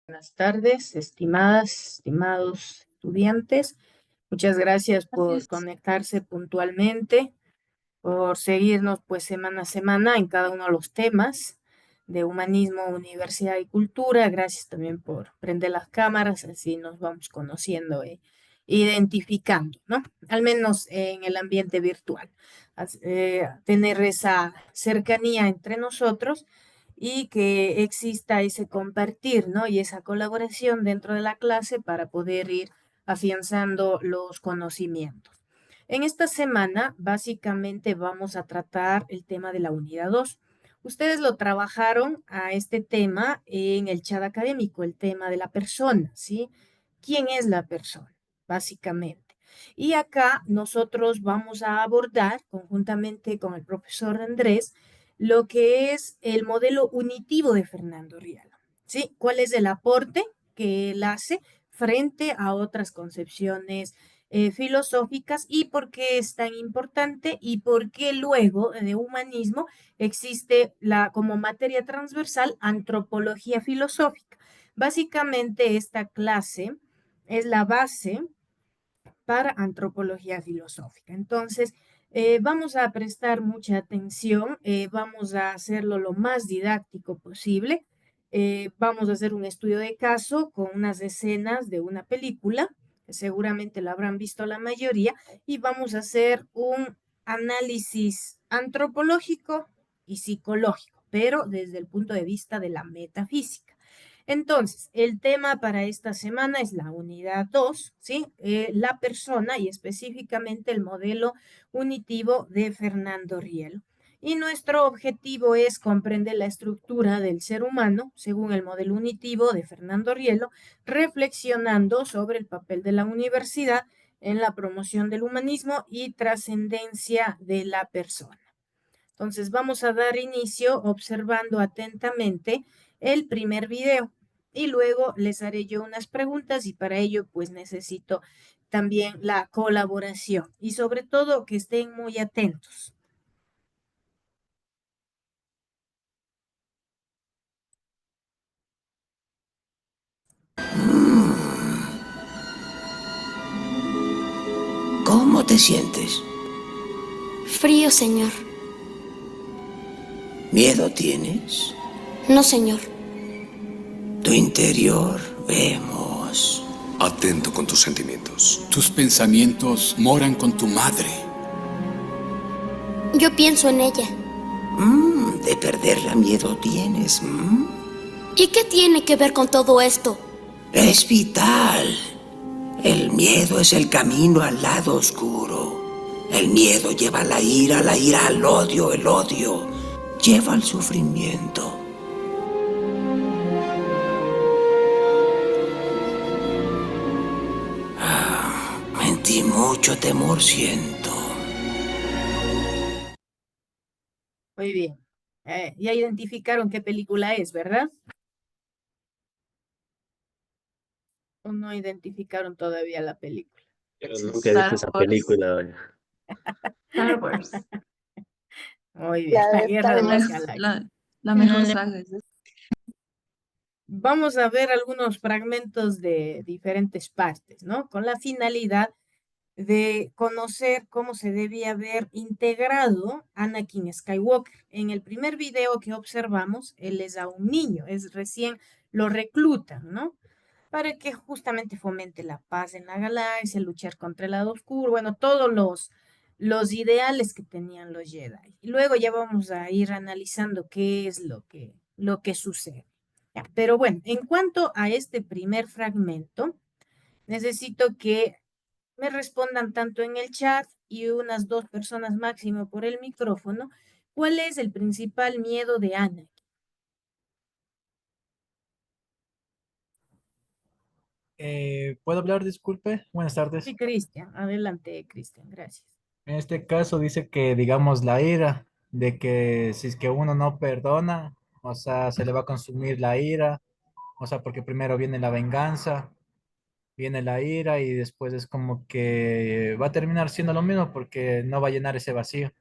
Buenas tardes, estimados estudiantes. Muchas gracias por Gracias. conectarse puntualmente, por seguirnos pues semana a semana en cada uno de los temas de humanismo, universidad y cultura. Gracias también por prender las cámaras, así nos vamos conociendo e identificando, ¿no? Al menos en el ambiente virtual. Tener esa cercanía entre nosotros y que exista ese compartir, ¿no? Y esa colaboración dentro de la clase para poder ir afianzando los conocimientos. En esta semana, básicamente, vamos a tratar el tema de la unidad 2. Ustedes lo trabajaron a este tema en el chat académico, el tema de la persona, ¿sí? ¿Quién es la persona? Básicamente. Y acá nosotros vamos a abordar, conjuntamente con el profesor Andrés, lo que es el modelo unitivo de Fernando Rial, ¿sí? ¿Cuál es el aporte que él hace frente a otras concepciones filosóficas y por qué es tan importante y por qué luego de humanismo existe como materia transversal antropología filosófica? Básicamente esta clase es la base para antropología filosófica. Entonces, vamos a prestar mucha atención, vamos a hacerlo lo más didáctico posible. Vamos a hacer un estudio de caso con unas escenas de una película, que seguramente la habrán visto la mayoría, y vamos a hacer un análisis antropológico y psicológico, pero desde el punto de vista de la metafísica. Entonces, el tema para esta semana es la unidad 2, ¿sí? La persona y específicamente el modelo unitivo de Fernando Riel. Y nuestro objetivo es comprender la estructura del ser humano según el modelo unitivo de Fernando Rielo, reflexionando sobre el papel de la universidad en la promoción del humanismo y trascendencia de la persona. Entonces vamos a dar inicio observando atentamente el primer video y luego les haré yo unas preguntas y para ello pues necesito también la colaboración y sobre todo que estén muy atentos. ¿Cómo te sientes? Frío, señor. ¿Miedo tienes? No, señor. Tu interior, vemos. Atento con tus sentimientos. Tus pensamientos moran con tu madre. Yo pienso en ella. De perderla miedo tienes. ¿Y qué tiene que ver con todo esto? Es vital. El miedo es el camino al lado oscuro. El miedo lleva a la ira al odio, el odio lleva al sufrimiento. En ti mucho temor siento. Muy bien. Ya identificaron qué película es, ¿verdad? ¿O no identificaron todavía la película? Pero nunca he visto esa película. Star Wars. Muy bien, la Guerra de las Galaxias. La mejor saga. Vamos a ver algunos fragmentos de diferentes partes, ¿no? Con la finalidad de conocer cómo se debía haber integrado Anakin Skywalker. En el primer video que observamos, él es a un niño, es recién lo reclutan, ¿no? Para que justamente fomente la paz en la galaxia, luchar contra el lado oscuro, bueno, todos los ideales que tenían los Jedi. Y luego ya vamos a ir analizando qué es lo que sucede. Ya, pero bueno, en cuanto a este primer fragmento, necesito que me respondan tanto en el chat y unas dos personas máximo por el micrófono, ¿cuál es el principal miedo de Ana? ¿Puedo hablar? Disculpe. Buenas Sí, tardes. Cristian, adelante, Cristian, gracias. En este caso dice que, digamos, la ira, de que si es que uno no perdona, o sea, se le va a consumir la ira, o sea, porque primero viene la venganza, viene la ira y después es como que va a terminar siendo lo mismo porque no va a llenar ese vacío,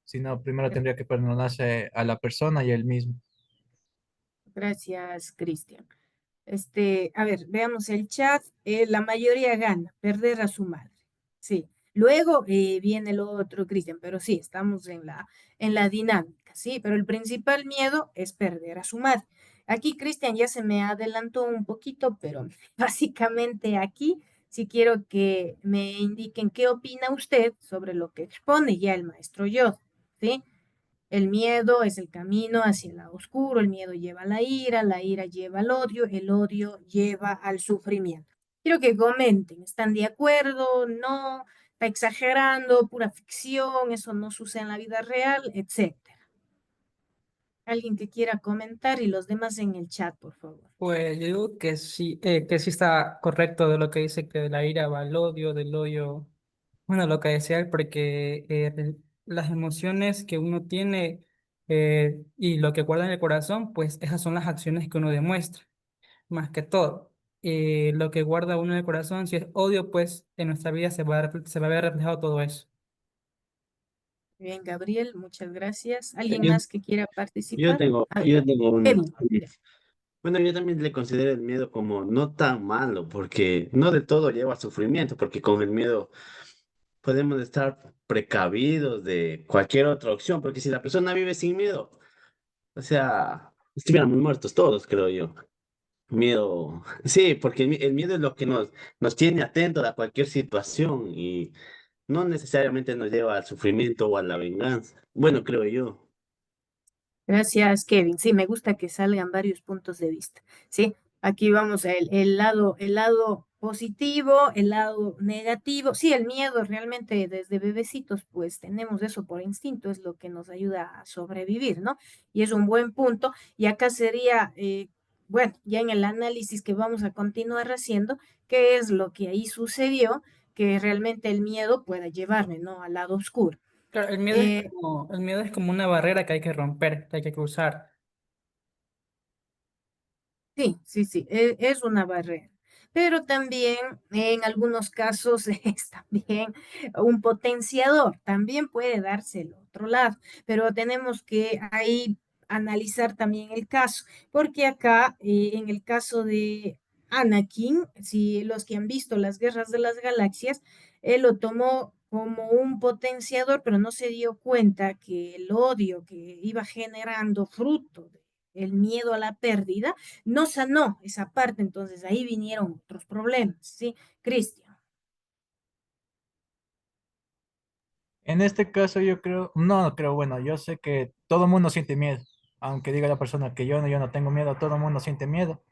sino primero tendría que perdonarse a la persona y él mismo. Gracias, Cristian. A ver, veamos el chat. La mayoría gana, perder a su madre. Sí. Luego viene el otro, Cristian, pero sí, estamos en la dinámica, ¿sí? Pero el principal miedo es perder a su madre. Aquí, Cristian, ya se me adelantó un poquito, pero básicamente aquí sí quiero que me indiquen qué opina usted sobre lo que expone ya el maestro Yoda, ¿sí? El miedo es el camino hacia el lado oscuro, el miedo lleva a la ira lleva al odio, el odio lleva al sufrimiento. Quiero que comenten, ¿están de acuerdo? ¿No? ¿Está exagerando? ¿Pura ficción? ¿Eso no sucede en la vida real? Etcétera. Alguien que quiera comentar y los demás en el chat, por favor. Pues yo digo que sí está correcto de lo que dice que de la ira va al odio, del odio, bueno, lo que decía él, porque las emociones que uno tiene y lo que guarda en el corazón, pues esas son las acciones que uno demuestra, más que todo. Lo que guarda uno en el corazón, si es odio, pues en nuestra vida se va a ver reflejado todo eso. Bien, Gabriel, muchas gracias. ¿Alguien Yo, más que quiera participar? A ver, yo tengo uno. Kevin. Bueno, yo también le considero el miedo como no tan malo, porque no de todo lleva a sufrimiento, porque con el miedo podemos estar precavidos de cualquier otra opción, porque si la persona vive sin miedo, o sea, estuviéramos muertos todos, creo yo. Miedo, sí, porque el miedo es lo que nos tiene atentos a cualquier situación y no necesariamente nos lleva al sufrimiento o a la venganza. Bueno, creo yo. Gracias, Kevin. Sí, me gusta que salgan varios puntos de vista. Sí, aquí vamos a el lado positivo, el lado negativo. Sí, el miedo realmente desde bebecitos, pues tenemos eso por instinto, es lo que nos ayuda a sobrevivir, ¿no? Y es un buen punto. Y acá sería, bueno, ya en el análisis que vamos a continuar haciendo, qué es lo que ahí sucedió, que realmente el miedo pueda llevarme, ¿no? Al lado oscuro. Claro, Eh, el miedo es como una barrera que hay que romper, que hay que cruzar. Sí, sí, sí, es una barrera. Pero también en algunos casos es también un potenciador. También puede darse el otro lado, pero tenemos que ahí analizar también el caso, porque acá en el caso de Anakin, si los que han visto las guerras de las galaxias, él lo tomó como un potenciador, pero no se dio cuenta que el odio que iba generando fruto del miedo a la pérdida no sanó esa parte, entonces ahí vinieron otros problemas, ¿sí? Cristian, En este caso yo creo, no creo, bueno, yo sé que todo el mundo siente miedo, aunque diga la persona que yo no tengo miedo, todo el mundo siente miedo.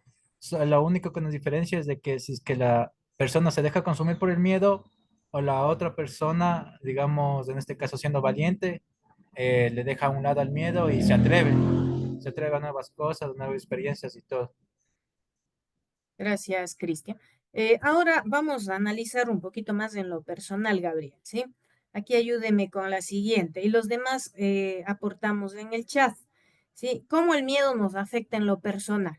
Lo único que nos diferencia es de que si es que la persona se deja consumir por el miedo o la otra persona, digamos, en este caso siendo valiente, le deja a un lado al miedo y se atreve a nuevas cosas, nuevas experiencias y todo. gracias, Cristian. Ahora vamos a analizar un poquito más en lo personal, Gabriel, ¿sí? Aquí ayúdeme con la siguiente y los demás aportamos en el chat, ¿sí? ¿Cómo el miedo nos afecta en lo personal?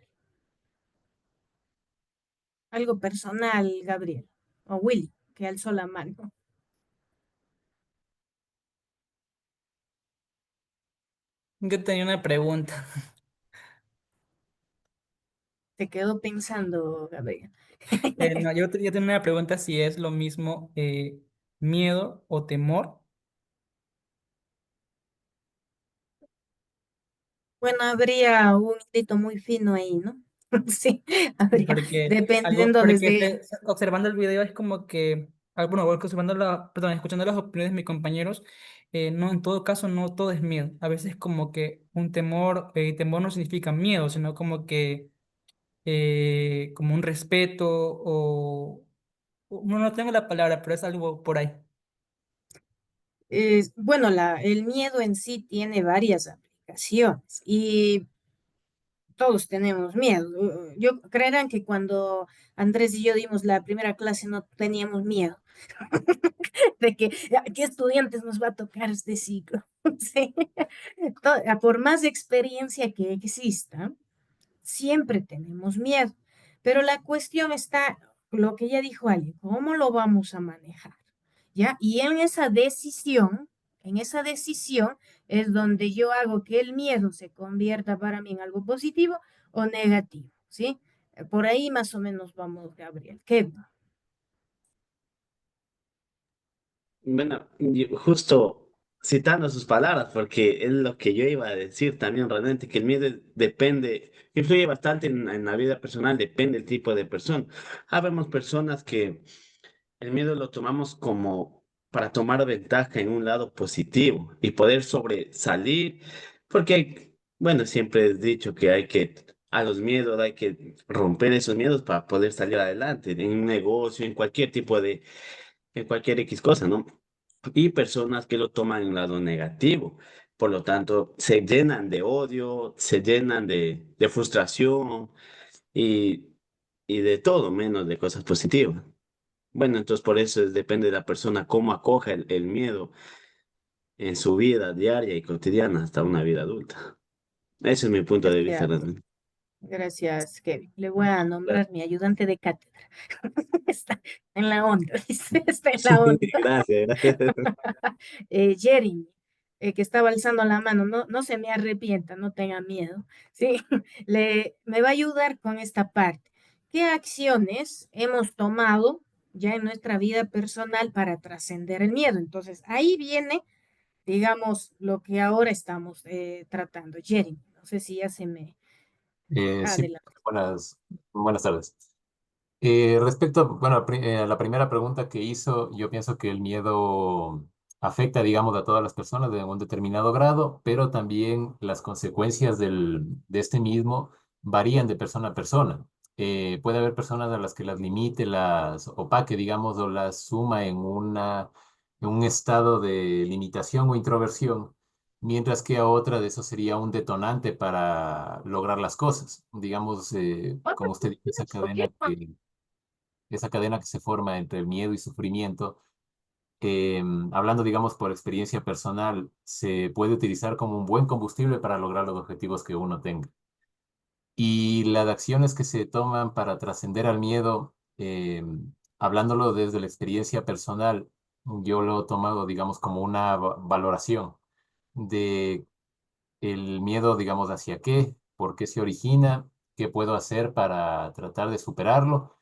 Algo personal, Gabriel, o Willy, que alzó la mano. Yo tenía una pregunta. Te quedó pensando, Gabriel. No, yo tenía una pregunta si es lo mismo miedo o temor, Bueno, habría un hilito muy fino ahí, ¿no? Sí, habría, dependiendo porque desde, observando el video es como que, bueno, observando perdón, escuchando las opiniones de mis compañeros, no, en todo caso no todo es miedo. A veces como que un temor no significa miedo, sino como que como un respeto no tengo la palabra, pero es algo por ahí. bueno, el miedo en sí tiene varias aplicaciones y todos tenemos miedo. Yo creerán que cuando Andrés y yo dimos la primera clase no teníamos miedo de que qué estudiantes nos va a tocar este ciclo. Sí. Por más experiencia que exista, siempre tenemos miedo, pero la cuestión está, lo que ya dijo alguien, ¿cómo lo vamos a manejar? ¿Ya? Y en esa decisión es donde yo hago que el miedo se convierta para mí en algo positivo o negativo, ¿sí? Por ahí más o menos vamos, Gabriel. ¿Qué? Bueno, justo citando sus palabras, porque es lo que yo iba a decir también realmente, que el miedo depende, influye bastante en la vida personal, depende del tipo de persona. Habemos personas que el miedo lo tomamos como para tomar ventaja en un lado positivo y poder sobresalir, porque bueno, siempre es dicho que a los miedos hay que romper esos miedos para poder salir adelante en un negocio, en cualquier X cosa, ¿no? Y personas que lo toman en un lado negativo. Por lo tanto, se llenan de odio, se llenan de frustración y, y de todo menos de cosas positivas. Bueno, entonces por eso depende de la persona cómo acoja el miedo en su vida diaria y cotidiana hasta una vida adulta. Ese es mi punto de vista Gracias, realmente. gracias, Kevin. Le voy a nombrar mi ayudante de cátedra. Está en la onda, dice, está en la onda. Gracias, gracias. Jeremy, que estaba alzando la mano, no, no se me arrepienta, no tenga miedo, ¿sí? Me va a ayudar con esta parte. ¿Qué acciones hemos tomado ya en nuestra vida personal para trascender el miedo? Entonces, ahí viene, digamos, lo que ahora estamos tratando. Jeremy, no sé si ya se me Sí, adelanta. buenas tardes. Respecto, bueno, a la primera pregunta que hizo, yo pienso que el miedo afecta, digamos, a todas las personas de un determinado grado, pero también las consecuencias de este mismo varían de persona a persona. Puede haber personas a las que las limite, las opaque, digamos, o las suma en un estado de limitación o introversión, mientras que a otra de eso sería un detonante para lograr las cosas. Digamos, como usted dice, esa cadena que se forma entre el miedo y sufrimiento, hablando, digamos, por experiencia personal, se puede utilizar como un buen combustible para lograr los objetivos que uno tenga. Y las acciones que se toman para trascender al miedo, hablándolo desde la experiencia personal, yo lo he tomado, digamos, como una valoración de el miedo, digamos, hacia qué, por qué se origina, qué puedo hacer para tratar de superarlo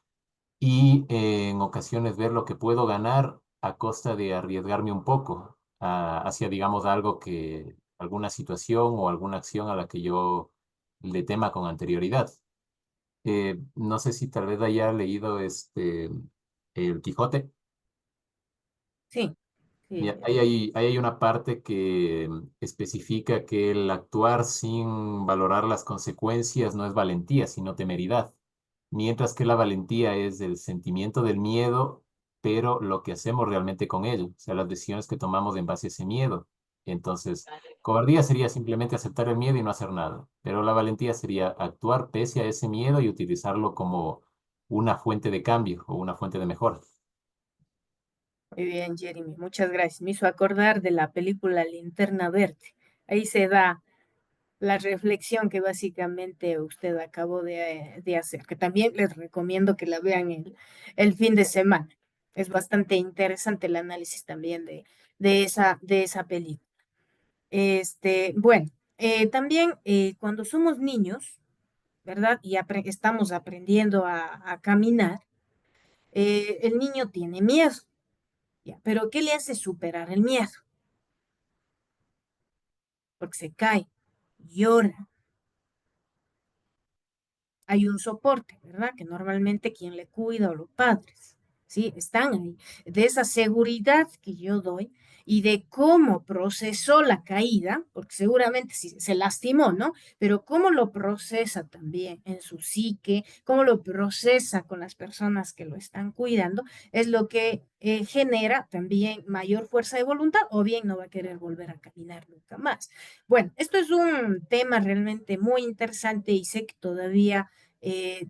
y en ocasiones ver lo que puedo ganar a costa de arriesgarme un poco hacia, digamos, alguna situación o alguna acción a la que yo le tema con anterioridad. No sé si tal vez haya leído El Quijote. Sí, Y sí, ahí hay una parte que especifica que el actuar sin valorar las consecuencias no es valentía, sino temeridad. Mientras que la valentía es el sentimiento del miedo, pero lo que hacemos realmente con ello, o sea, las decisiones que tomamos en base a ese miedo. Entonces, cobardía sería simplemente aceptar el miedo y no hacer nada, pero la valentía sería actuar pese a ese miedo y utilizarlo como una fuente de cambio o una fuente de mejora. muy bien, Jeremy, muchas gracias. Me hizo acordar de la película Linterna Verde. Ahí se da la reflexión que básicamente usted acabó de hacer, que también les recomiendo que la vean el fin de semana. Es bastante interesante el análisis también de esa película. Bueno, también cuando somos niños, ¿verdad? Y estamos aprendiendo a caminar, el niño tiene miedo, ¿ya? Pero ¿qué le hace superar el miedo? Porque se cae, llora, hay un soporte, ¿verdad? Que normalmente quien le cuida o los padres, ¿sí? Están ahí. De esa seguridad que yo doy y de cómo procesó la caída, porque seguramente se lastimó, ¿no? Pero cómo lo procesa también en su psique, cómo lo procesa con las personas que lo están cuidando, es lo que genera también mayor fuerza de voluntad o bien no va a querer volver a caminar nunca más. Bueno, esto es un tema realmente muy interesante y sé que todavía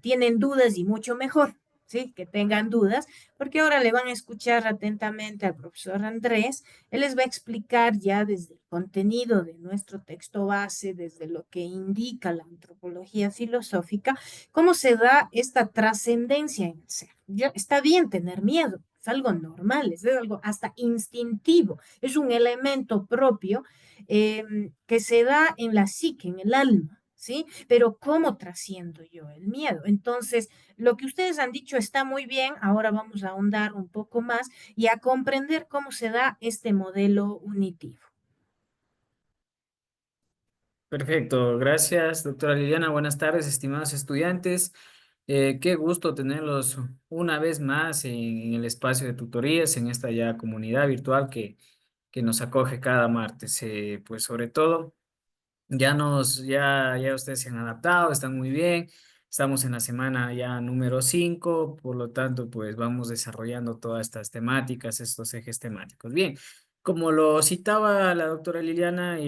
tienen dudas y mucho mejor, ¿sí? Que tengan dudas, porque ahora le van a escuchar atentamente al profesor Andrés. Él les va a explicar ya desde el contenido de nuestro texto base, desde lo que indica la antropología filosófica, cómo se da esta trascendencia en el ser. Ya está bien tener miedo. Es algo normal, es algo hasta instintivo, es un elemento propio que se da en la psique, en el alma, ¿sí? Pero ¿cómo trasciendo yo el miedo? Entonces, lo que ustedes han dicho está muy bien, ahora vamos a ahondar un poco más y a comprender cómo se da este modelo unitivo. Perfecto, gracias, doctora Liliana. Buenas tardes, estimados estudiantes. Qué gusto tenerlos una vez más en el espacio de tutorías, en esta ya comunidad virtual que nos acoge cada martes. Pues sobre todo, ya ustedes se han adaptado, están muy bien. Estamos en la semana ya número 5, por lo tanto, pues vamos desarrollando todas estas temáticas, estos ejes temáticos. Bien, como lo citaba la doctora Liliana,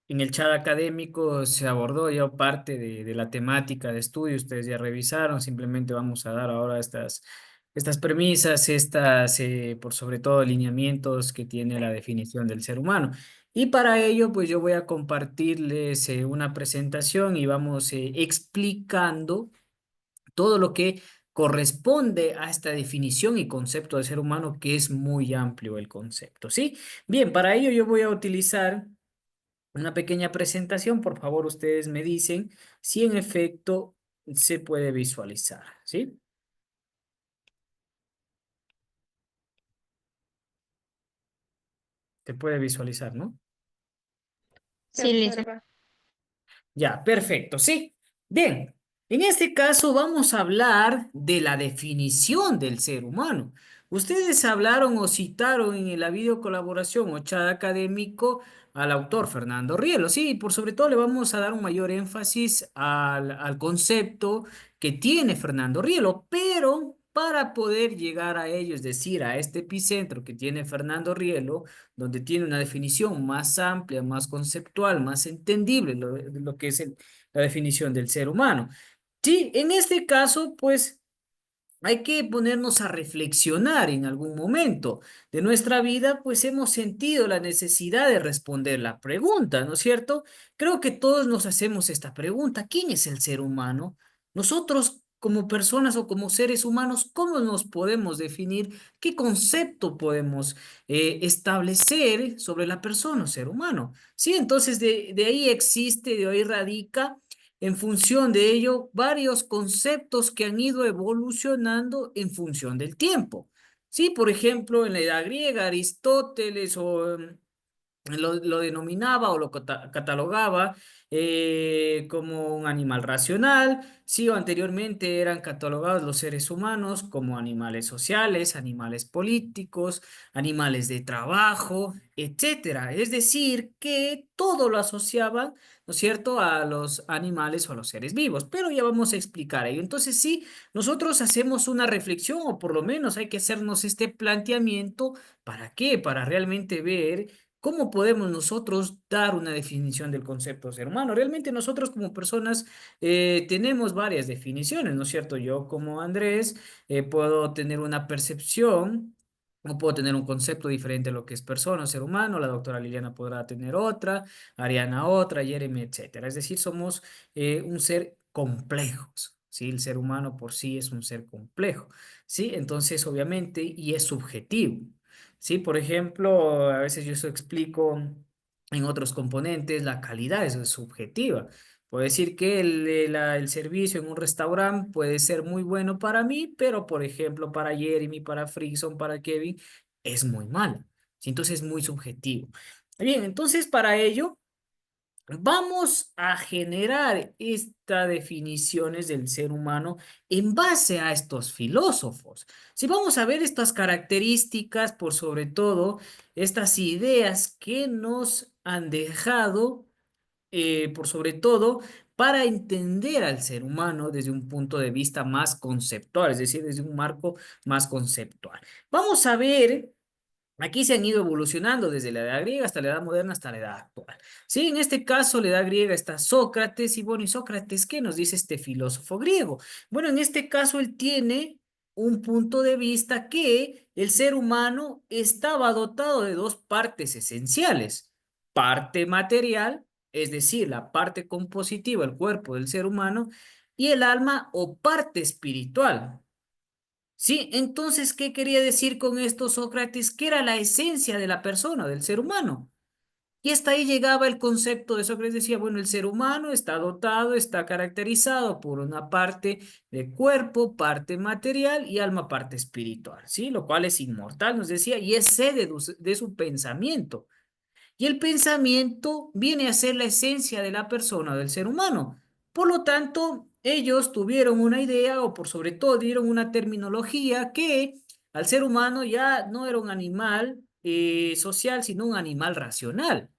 en el chat académico se abordó ya parte de la temática de estudio, ustedes ya revisaron, simplemente vamos a dar ahora estas premisas, por sobre todo, lineamientos que tiene la definición del ser humano. Y para ello, pues yo voy a compartirles una presentación y vamos explicando todo lo que corresponde a esta definición y concepto de ser humano, que es muy amplio el concepto, ¿sí? Bien, para ello yo voy a utilizar una pequeña presentación. Por favor, ustedes me dicen si en efecto se puede visualizar, ¿sí? Se puede visualizar, ¿no? Sí, listo. Ya, perfecto, sí. Bien, en este caso vamos a hablar de la definición del ser humano. Ustedes hablaron o citaron en la videocolaboración o chat académico al autor Fernando Rielo. Sí, por sobre todo le vamos a dar un mayor énfasis al concepto que tiene Fernando Rielo, pero para poder llegar a ello, es decir, a este epicentro que tiene Fernando Rielo, donde tiene una definición más amplia, más conceptual, más entendible, lo que es la definición del ser humano. Sí, en este caso, pues hay que ponernos a reflexionar en algún momento de nuestra vida, pues hemos sentido la necesidad de responder la pregunta, ¿no es cierto? Creo que todos nos hacemos esta pregunta: ¿quién es el ser humano? Nosotros como personas o como seres humanos, ¿cómo nos podemos definir? ¿Qué concepto podemos establecer sobre la persona o ser humano? Sí, entonces de ahí existe, de ahí radica, en función de ello, varios conceptos que han ido evolucionando en función del tiempo. Sí, por ejemplo, en la Edad Griega, Aristóteles lo denominaba o lo catalogaba como un animal racional. Sí, o anteriormente eran catalogados los seres humanos como animales sociales, animales políticos, animales de trabajo, etcétera. Es decir, que todo lo asociaban, ¿no es cierto?, a los animales o a los seres vivos. Pero ya vamos a explicar ello. Entonces, sí, nosotros hacemos una reflexión, o por lo menos hay que hacernos este planteamiento. ¿Para qué? Para realmente ver ¿cómo podemos nosotros dar una definición del concepto de ser humano? Realmente nosotros como personas tenemos varias definiciones, ¿no es cierto? Yo como Andrés puedo tener una percepción o puedo tener un concepto diferente a lo que es persona o ser humano. La doctora Liliana podrá tener otra, Ariana otra, Jeremy, etcétera. Es decir, somos un ser complejos. ¿Sí? El ser humano por sí es un ser complejo, ¿sí? Entonces, obviamente, y es subjetivo. Sí, por ejemplo, a veces yo eso explico en otros componentes, la calidad es subjetiva. Puedo decir que el servicio en un restaurante puede ser muy bueno para mí, pero por ejemplo para Jeremy, para Frickson, para Kevin, es muy malo. Sí, entonces es muy subjetivo. Bien, entonces para ello vamos a generar estas definiciones del ser humano en base a estos filósofos. Si vamos a ver estas características, por sobre todo, estas ideas que nos han dejado, por sobre todo, para entender al ser humano desde un punto de vista más conceptual, es decir, desde un marco más conceptual. Vamos a ver. Aquí se han ido evolucionando desde la edad griega hasta la edad moderna, hasta la edad actual. Sí, en este caso, la edad griega está Sócrates, y bueno, ¿y Sócrates qué nos dice este filósofo griego? Bueno, en este caso él tiene un punto de vista que el ser humano estaba dotado de dos partes esenciales: parte material, es decir, la parte compositiva, el cuerpo del ser humano, y el alma o parte espiritual. Sí, entonces, ¿qué quería decir con esto Sócrates? ¿Qué era la esencia de la persona, del ser humano? Y hasta ahí llegaba el concepto de Sócrates. Decía, bueno, el ser humano está dotado, está caracterizado por una parte de cuerpo, parte material y alma, parte espiritual, ¿sí? Lo cual es inmortal, nos decía, y es sede de su pensamiento. Y el pensamiento viene a ser la esencia de la persona, del ser humano. Por lo tanto, ellos tuvieron una idea o por sobre todo dieron una terminología que al ser humano ya no era un animal social, sino un animal racional.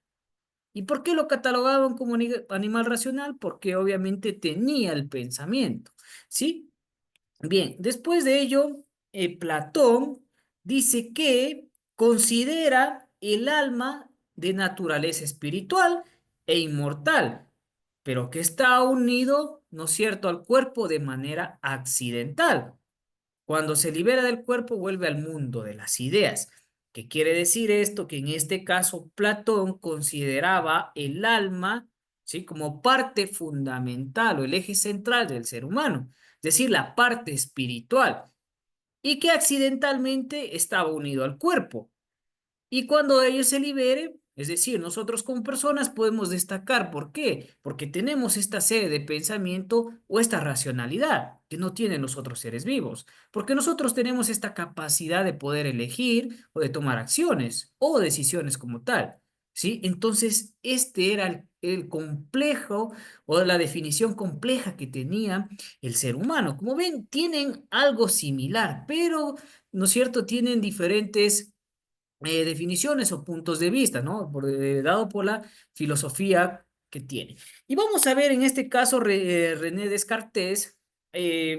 ¿Y por qué lo catalogaban como animal racional? Porque obviamente tenía el pensamiento, ¿sí? Bien, después de ello, Platón dice que considera el alma de naturaleza espiritual e inmortal, pero que está unido, ¿no es cierto?, al cuerpo de manera accidental. Cuando se libera del cuerpo, vuelve al mundo de las ideas. ¿Qué quiere decir esto? Que en este caso Platón consideraba el alma, ¿sí?, como parte fundamental o el eje central del ser humano, es decir, la parte espiritual, y que accidentalmente estaba unido al cuerpo. Y cuando ellos se libere, es decir, nosotros como personas podemos destacar. ¿Por qué? Porque tenemos esta serie de pensamiento o esta racionalidad que no tienen los otros seres vivos. Porque nosotros tenemos esta capacidad de poder elegir o de tomar acciones o decisiones como tal. ¿Sí? Entonces, este era el complejo o la definición compleja que tenía el ser humano. Como ven, tienen algo similar, pero, ¿no es cierto?, tienen diferentes definiciones o puntos de vista, ¿no? Dado por la filosofía que tiene. Y vamos a ver en este caso, René Descartes,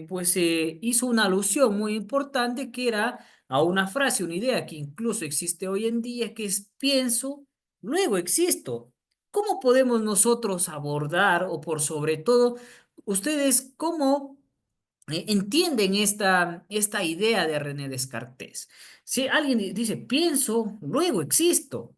pues hizo una alusión muy importante que era a una frase, una idea que incluso existe hoy en día, que es pienso, luego existo. ¿Cómo podemos nosotros abordar o por sobre todo, ustedes cómo entienden esta idea de René Descartes? Si alguien dice, pienso, luego existo,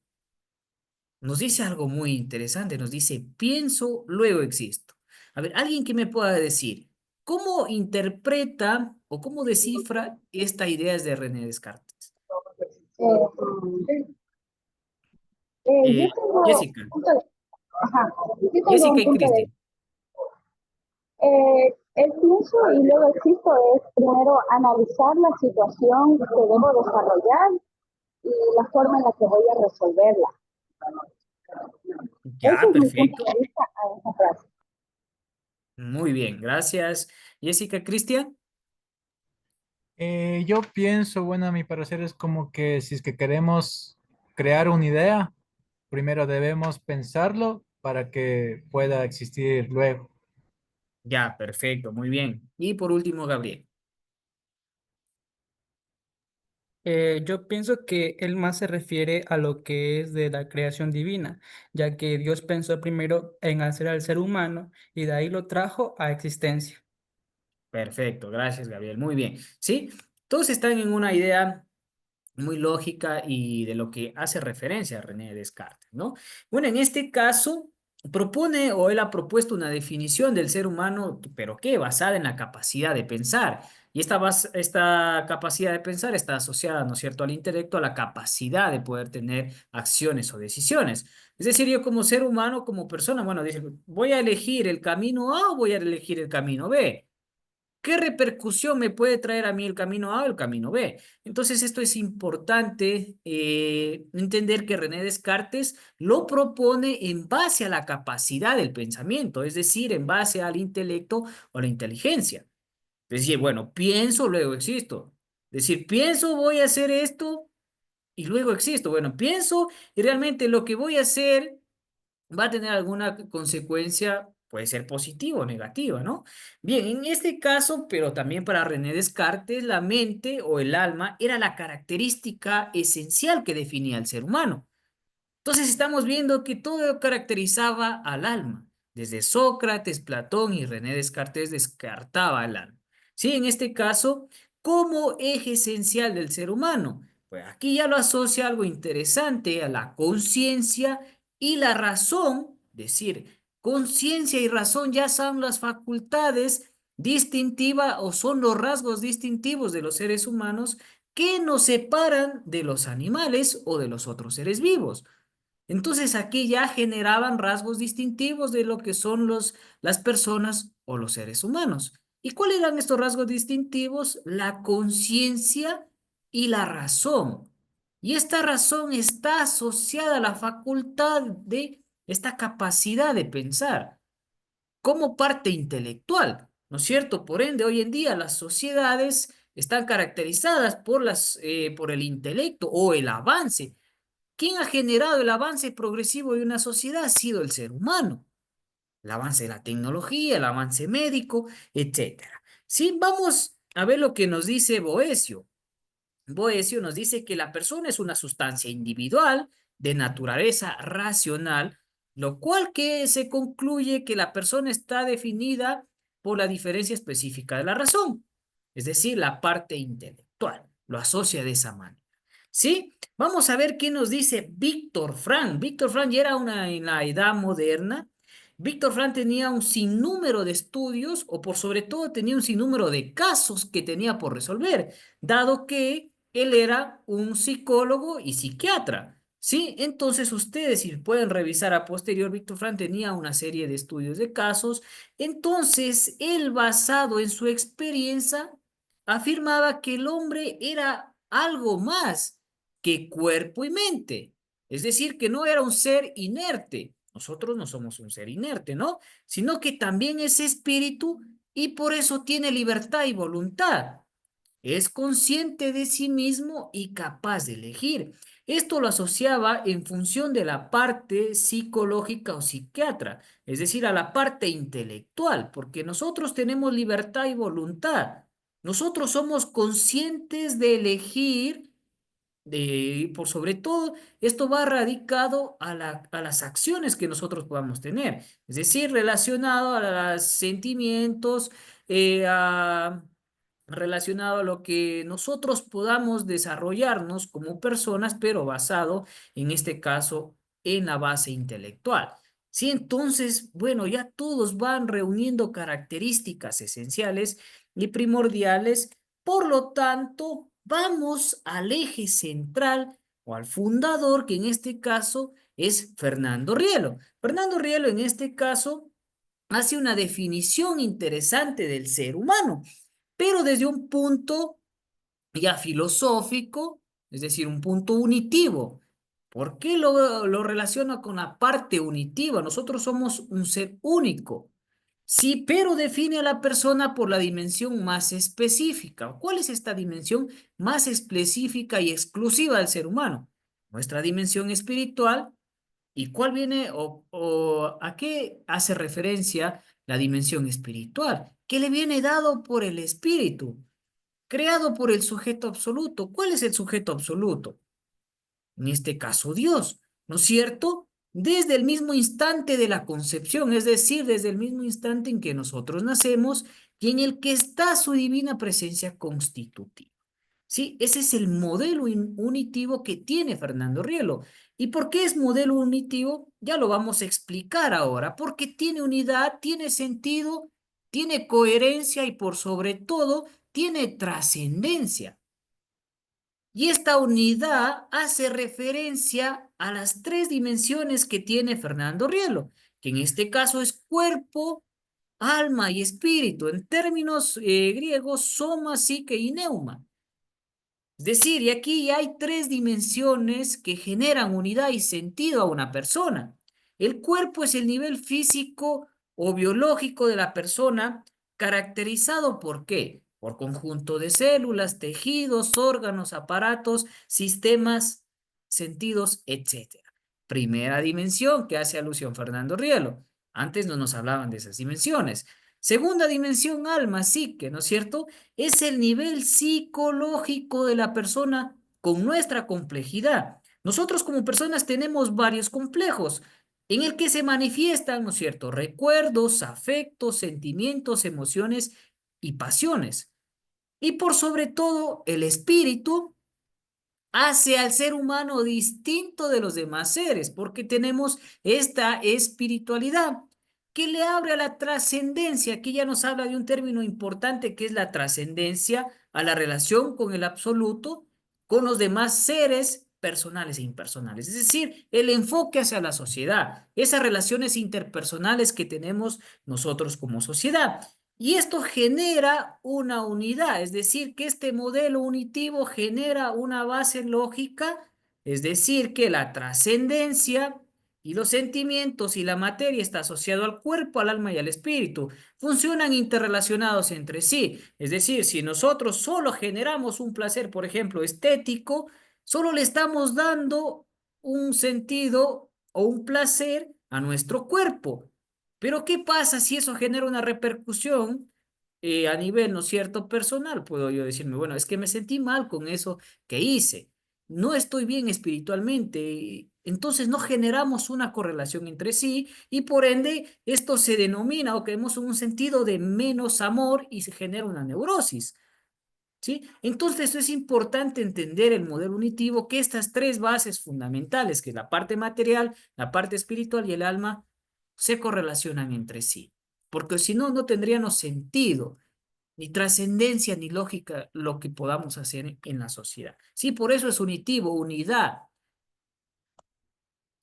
nos dice algo muy interesante, nos dice, pienso, luego existo. A ver, alguien que me pueda decir, ¿cómo interpreta o cómo descifra esta idea de René Descartes? Yo Eh, tengo Jessica, un punto de, ajá, yo tengo Jessica un y punto de, Cristian. el pienso y luego existo es primero analizar la situación que debo desarrollar y la forma en la que voy a resolverla. Ese Ya, es mi punto perfecto. de vista a esa frase. Muy bien, gracias. Jessica, Cristian. Yo pienso, bueno, a mi parecer es como que si es que queremos crear una idea, primero debemos pensarlo para que pueda existir luego. Ya, perfecto, muy bien. Y por último, Gabriel. Yo pienso que él más se refiere a lo que es de la creación divina, ya que Dios pensó primero en hacer al ser humano y de ahí lo trajo a existencia. Perfecto, gracias, Gabriel. Muy bien. ¿Sí? Todos están en una idea muy lógica y de lo que hace referencia a René Descartes, ¿no? Bueno, en este caso propone o él ha propuesto una definición del ser humano, pero ¿qué? Basada en la capacidad de pensar. Y esta capacidad de pensar está asociada, ¿no es cierto?, al intelecto, a la capacidad de poder tener acciones o decisiones. Es decir, yo como ser humano, como persona, bueno, dice, voy a elegir el camino A o voy a elegir el camino B. ¿Qué repercusión me puede traer a mí el camino A o el camino B? Entonces, esto es importante entender que René Descartes lo propone en base a la capacidad del pensamiento, es decir, en base al intelecto o la inteligencia. Es decir, bueno, pienso, luego existo. Es decir, pienso, voy a hacer esto y luego existo. Bueno, pienso y realmente lo que voy a hacer va a tener alguna consecuencia, puede ser positiva o negativa, ¿no? Bien, en este caso, pero también para René Descartes, la mente o el alma era la característica esencial que definía al ser humano. Entonces estamos viendo que todo caracterizaba al alma. Desde Sócrates, Platón y René Descartes descartaba al alma. Sí, en este caso, como eje esencial del ser humano. Pues aquí ya lo asocia algo interesante a la conciencia y la razón. Decir, conciencia y razón ya son las facultades distintivas o son los rasgos distintivos de los seres humanos que nos separan de los animales o de los otros seres vivos. Entonces aquí ya generaban rasgos distintivos de lo que son las personas o los seres humanos. ¿Y cuáles eran estos rasgos distintivos? La conciencia y la razón. Y esta razón está asociada a la facultad de esta capacidad de pensar como parte intelectual, ¿no es cierto? Por ende, hoy en día las sociedades están caracterizadas por el intelecto o el avance. ¿Quién ha generado el avance progresivo de una sociedad? Ha sido el ser humano. El avance de la tecnología, el avance médico, etcétera. Sí, vamos a ver lo que nos dice Boesio. Boesio nos dice que la persona es una sustancia individual de naturaleza racional, lo cual que se concluye que la persona está definida por la diferencia específica de la razón, es decir, la parte intelectual. Lo asocia de esa manera. ¿Sí? Vamos a ver qué nos dice Víctor Frank. Víctor Frank ya era en la edad moderna. Víctor Frank tenía un sinnúmero de estudios, o por sobre todo tenía un sinnúmero de casos que tenía por resolver, dado que él era un psicólogo y psiquiatra. ¿Sí? Entonces ustedes, si pueden revisar a posterior, Víctor Frank tenía una serie de estudios de casos. Entonces, él, basado en su experiencia, afirmaba que el hombre era algo más que cuerpo y mente. Es decir, que no era un ser inerte. Nosotros no somos un ser inerte, ¿no? Sino que también es espíritu y por eso tiene libertad y voluntad. Es consciente de sí mismo y capaz de elegir. Esto lo asociaba en función de la parte psicológica o psiquiatra, es decir, a la parte intelectual, porque nosotros tenemos libertad y voluntad. Nosotros somos conscientes de elegir, por sobre todo, esto va radicado a las acciones que nosotros podamos tener, es decir, relacionado a los sentimientos, relacionado a lo que nosotros podamos desarrollarnos como personas, pero basado, en este caso, en la base intelectual. Sí, entonces, bueno, ya todos van reuniendo características esenciales y primordiales, por lo tanto, vamos al eje central o al fundador, que en este caso es Fernando Rielo. Fernando Rielo, en este caso, hace una definición interesante del ser humano, pero desde un punto ya filosófico, es decir, un punto unitivo. ¿Por qué lo relaciona con la parte unitiva? Nosotros somos un ser único. Sí, pero define a la persona por la dimensión más específica. ¿Cuál es esta dimensión más específica y exclusiva del ser humano? Nuestra dimensión espiritual. ¿Y cuál viene o a qué hace referencia la dimensión espiritual? ¿Qué le viene dado por el espíritu? Creado por el sujeto absoluto. ¿Cuál es el sujeto absoluto? En este caso, Dios, ¿no es cierto? Desde el mismo instante de la concepción, es decir, desde el mismo instante en que nosotros nacemos y en el que está su divina presencia constitutiva. ¿Sí? Ese es el modelo unitivo que tiene Fernando Rielo. ¿Y por qué es modelo unitivo? Ya lo vamos a explicar ahora, porque tiene unidad, tiene sentido, tiene coherencia y por sobre todo tiene trascendencia. Y esta unidad hace referencia a las tres dimensiones que tiene Fernando Rielo, que en este caso es cuerpo, alma y espíritu, en términos griegos, soma, psique y neuma. Es decir, y aquí hay tres dimensiones que generan unidad y sentido a una persona. El cuerpo es el nivel físico o biológico de la persona, caracterizado por ¿qué? Por conjunto de células, tejidos, órganos, aparatos, sistemas, sentidos, etc. Primera dimensión que hace alusión Fernando Rielo. Antes no nos hablaban de esas dimensiones. Segunda dimensión, alma, psique, ¿no es cierto? Es el nivel psicológico de la persona con nuestra complejidad. Nosotros como personas tenemos varios complejos en el que se manifiestan, ¿no es cierto?, recuerdos, afectos, sentimientos, emociones y pasiones. Y por sobre todo, el espíritu hace al ser humano distinto de los demás seres, porque tenemos esta espiritualidad que le abre a la trascendencia. Aquí ya nos habla de un término importante que es la trascendencia, a la relación con el absoluto, con los demás seres personales e impersonales, es decir, el enfoque hacia la sociedad, esas relaciones interpersonales que tenemos nosotros como sociedad. Y esto genera una unidad, es decir, que este modelo unitivo genera una base lógica, es decir, que la trascendencia y los sentimientos y la materia está asociado al cuerpo, al alma y al espíritu. Funcionan interrelacionados entre sí. Es decir, si nosotros solo generamos un placer, por ejemplo, estético, solo le estamos dando un sentido o un placer a nuestro cuerpo. Pero ¿qué pasa si eso genera una repercusión a nivel, ¿no es cierto?, personal? Puedo yo decirme, bueno, es que me sentí mal con eso que hice. No estoy bien espiritualmente. Entonces no generamos una correlación entre sí y por ende esto se denomina o creemos un sentido de menos amor y se genera una neurosis. ¿Sí? Entonces es importante entender el modelo unitivo, que estas tres bases fundamentales, que es la parte material, la parte espiritual y el alma, se correlacionan entre sí. Porque si no, no tendríamos sentido, ni trascendencia, ni lógica lo que podamos hacer en la sociedad. Sí, por eso es unitivo, unidad.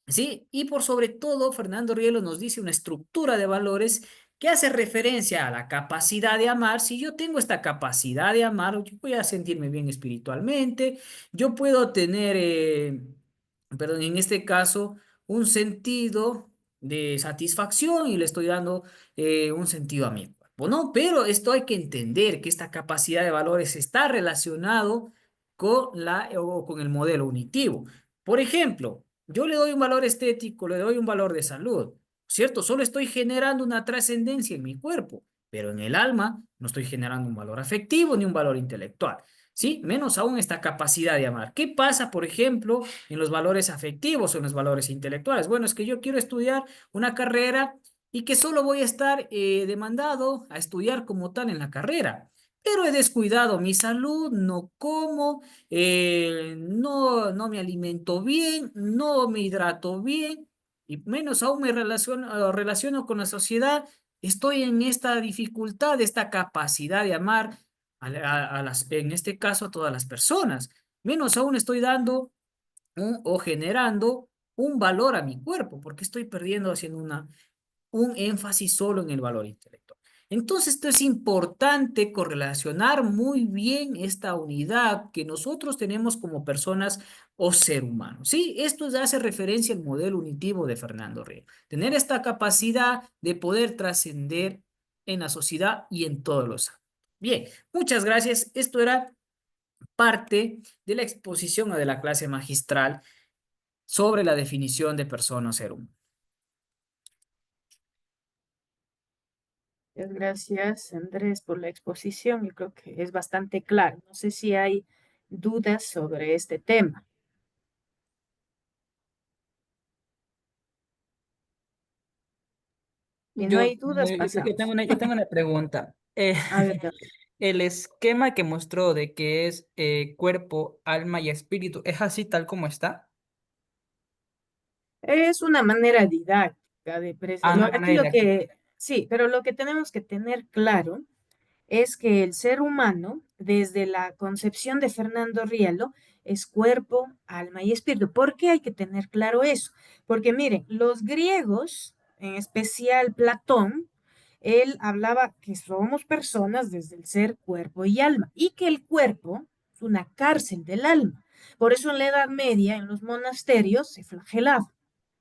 ¿Sí? Y por sobre todo, Fernando Rielo nos dice una estructura de valores que hace referencia a la capacidad de amar. Si yo tengo esta capacidad de amar, yo voy a sentirme bien espiritualmente, yo puedo tener, perdón, en este caso, un sentido de satisfacción y le estoy dando un sentido a mi cuerpo, ¿no? Pero esto hay que entender que esta capacidad de valores está relacionado con o con el modelo unitivo. Por ejemplo, yo le doy un valor estético, le doy un valor de salud, ¿cierto? Solo estoy generando una trascendencia en mi cuerpo, pero en el alma no estoy generando un valor afectivo ni un valor intelectual, ¿sí? Menos aún esta capacidad de amar. ¿Qué pasa, por ejemplo, en los valores afectivos o en los valores intelectuales? Bueno, es que yo quiero estudiar una carrera y que solo voy a estar demandado a estudiar como tal en la carrera. Pero he descuidado mi salud, no como, no me alimento bien, no me hidrato bien, y menos aún me relaciono con la sociedad. Estoy en esta dificultad, esta capacidad de amar en este caso a todas las personas. Menos aún estoy dando o generando un valor a mi cuerpo, porque estoy perdiendo haciendo un énfasis solo en el valor intelectual. Entonces, esto es importante correlacionar muy bien esta unidad que nosotros tenemos como personas o ser humano. ¿Sí? Esto hace referencia al modelo unitivo de Fernando Río. Tener esta capacidad de poder trascender en la sociedad y en todos los ámbitos. Bien, muchas gracias. Esto era parte de la exposición o de la clase magistral sobre la definición de persona o ser humano. Muchas gracias, Andrés, por la exposición. Yo creo que es bastante claro. No sé si hay dudas sobre este tema. Si no hay dudas, pasamos. Yo tengo una pregunta. A ver, Gabriel. El esquema que mostró de que es cuerpo, alma y espíritu, ¿es así tal como está? Es una manera didáctica de Ah, no, Aquí manera lo didáctica. que, sí, pero lo que tenemos que tener claro es que el ser humano, desde la concepción de Fernando Rielo, es cuerpo, alma y espíritu. ¿Por qué hay que tener claro eso? Porque miren, los griegos, en especial Platón, él hablaba que somos personas desde el ser cuerpo y alma y que el cuerpo es una cárcel del alma. Por eso en la Edad Media, en los monasterios, se flagelaba,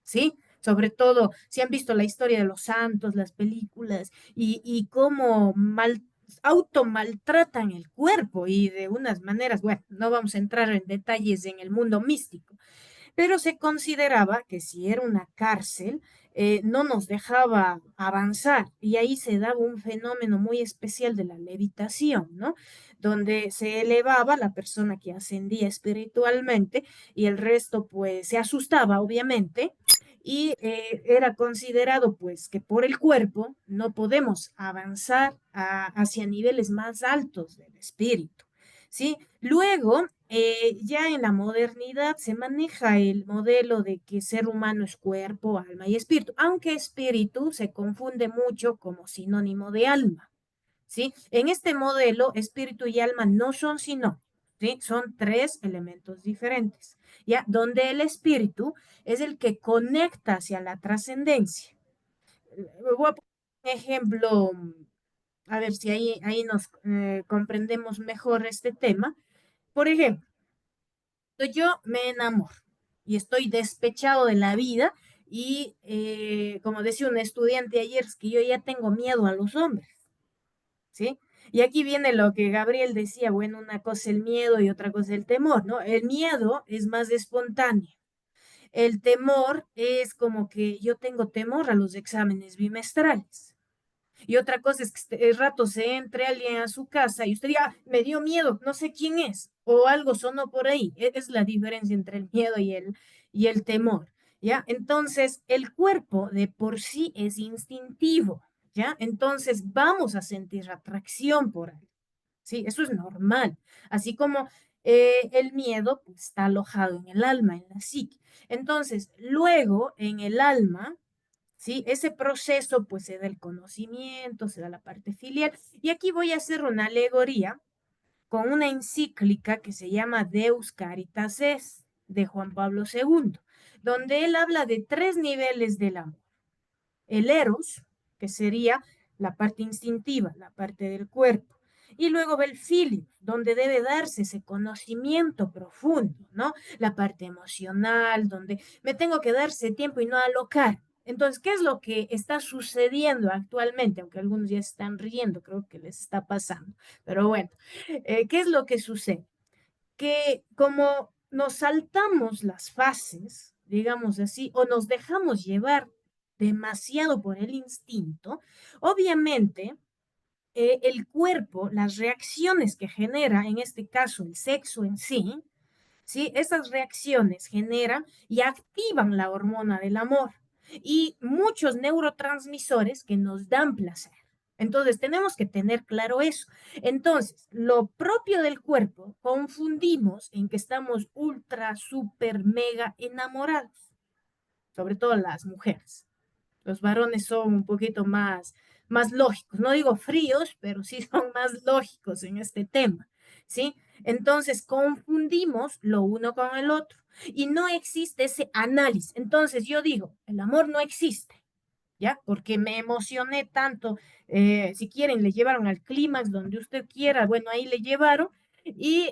¿sí? Sobre todo, si han visto la historia de los santos, las películas, y cómo automaltratan el cuerpo y de unas maneras, bueno, no vamos a entrar en detalles en el mundo místico, pero se consideraba que si era una cárcel, no nos dejaba avanzar y ahí se daba un fenómeno muy especial de la levitación, ¿no? Donde se elevaba la persona que ascendía espiritualmente y el resto pues se asustaba, obviamente, y era considerado pues que por el cuerpo no podemos avanzar hacia niveles más altos del espíritu, ¿sí? Luego, ya en la modernidad se maneja el modelo de que ser humano es cuerpo, alma y espíritu, aunque espíritu se confunde mucho como sinónimo de alma, ¿sí? En este modelo, espíritu y alma no son sinónimos, ¿sí? Son tres elementos diferentes, ¿ya? Donde el espíritu es el que conecta hacia la trascendencia. Voy a poner un ejemplo, a ver si ahí nos comprendemos mejor este tema. Por ejemplo, yo me enamoro y estoy despechado de la vida y, como decía un estudiante ayer, es que yo ya tengo miedo a los hombres, ¿sí? Y aquí viene lo que Gabriel decía, bueno, una cosa el miedo y otra cosa el temor, ¿no? El miedo es más espontáneo. El temor es como que yo tengo temor a los exámenes bimestrales. Y otra cosa es que el rato se entre alguien a su casa y usted diga, "Ah, me dio miedo, no sé quién es", o algo sonó por ahí. Es la diferencia entre el miedo y el temor, ¿ya? Entonces, el cuerpo de por sí es instintivo, ¿ya? Entonces, vamos a sentir atracción por ahí, ¿sí? Eso es normal. Así como el miedo pues, está alojado en el alma, en la psique. Entonces, luego, en el alma, ¿sí? Ese proceso pues se da el conocimiento, se da la parte filial. Y aquí voy a hacer una alegoría con una encíclica que se llama Deus Caritas Es, de Juan Pablo II, donde él habla de tres niveles del amor. El eros, que sería la parte instintiva, la parte del cuerpo. Y luego el filio, donde debe darse ese conocimiento profundo, ¿no? La parte emocional, donde me tengo que darse tiempo y no alocar. Entonces, ¿qué es lo que está sucediendo actualmente? Aunque algunos ya están riendo, creo que les está pasando. Pero bueno, ¿qué es lo que sucede? Que como nos saltamos las fases, digamos así, o nos dejamos llevar demasiado por el instinto, obviamente el cuerpo, las reacciones que genera, en este caso el sexo en sí, ¿sí? Esas reacciones generan y activan la hormona del amor y muchos neurotransmisores que nos dan placer. Entonces, tenemos que tener claro eso. Entonces, lo propio del cuerpo confundimos en que estamos ultra, super, mega enamorados, sobre todo las mujeres. Los varones son un poquito más lógicos. No digo fríos, pero sí son más lógicos en este tema, ¿sí? Entonces confundimos lo uno con el otro y no existe ese análisis. Entonces yo digo, el amor no existe. ¿Ya? Porque me emocioné tanto, si quieren, le llevaron al clímax donde usted quiera, bueno, ahí le llevaron, y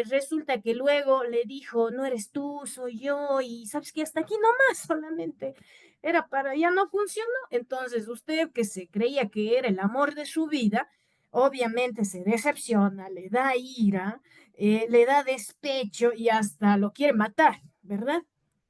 resulta que luego le dijo, no eres tú, soy yo, y sabes que hasta aquí nomás solamente era para, ya no funcionó, entonces usted que se creía que era el amor de su vida, obviamente se decepciona, le da ira, le da despecho y hasta lo quiere matar, ¿verdad?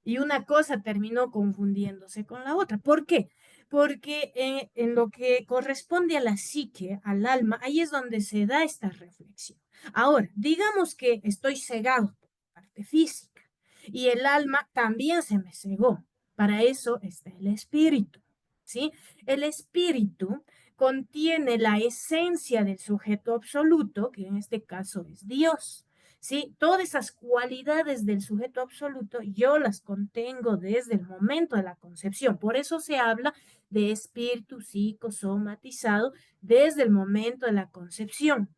Y una cosa terminó confundiéndose con la otra. ¿Por qué? Porque en lo que corresponde a la psique, al alma, ahí es donde se da esta reflexión. Ahora, digamos que estoy cegado por la parte física y el alma también se me cegó. Para eso está el espíritu, ¿sí? El espíritu contiene la esencia del sujeto absoluto, que en este caso es Dios. ¿Sí? Todas esas cualidades del sujeto absoluto yo las contengo desde el momento de la concepción. Por eso se habla de espíritu psicosomatizado desde el momento de la concepción.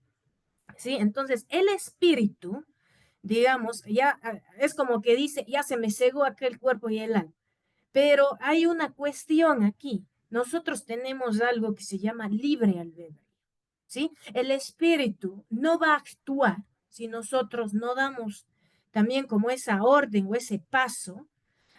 ¿Sí? Entonces, el espíritu, digamos, ya es como que dice, ya se me cegó aquel cuerpo y el alma. Pero hay una cuestión aquí. Nosotros tenemos algo que se llama libre albedrío. ¿Sí? El espíritu no va a actuar si nosotros no damos también como esa orden o ese paso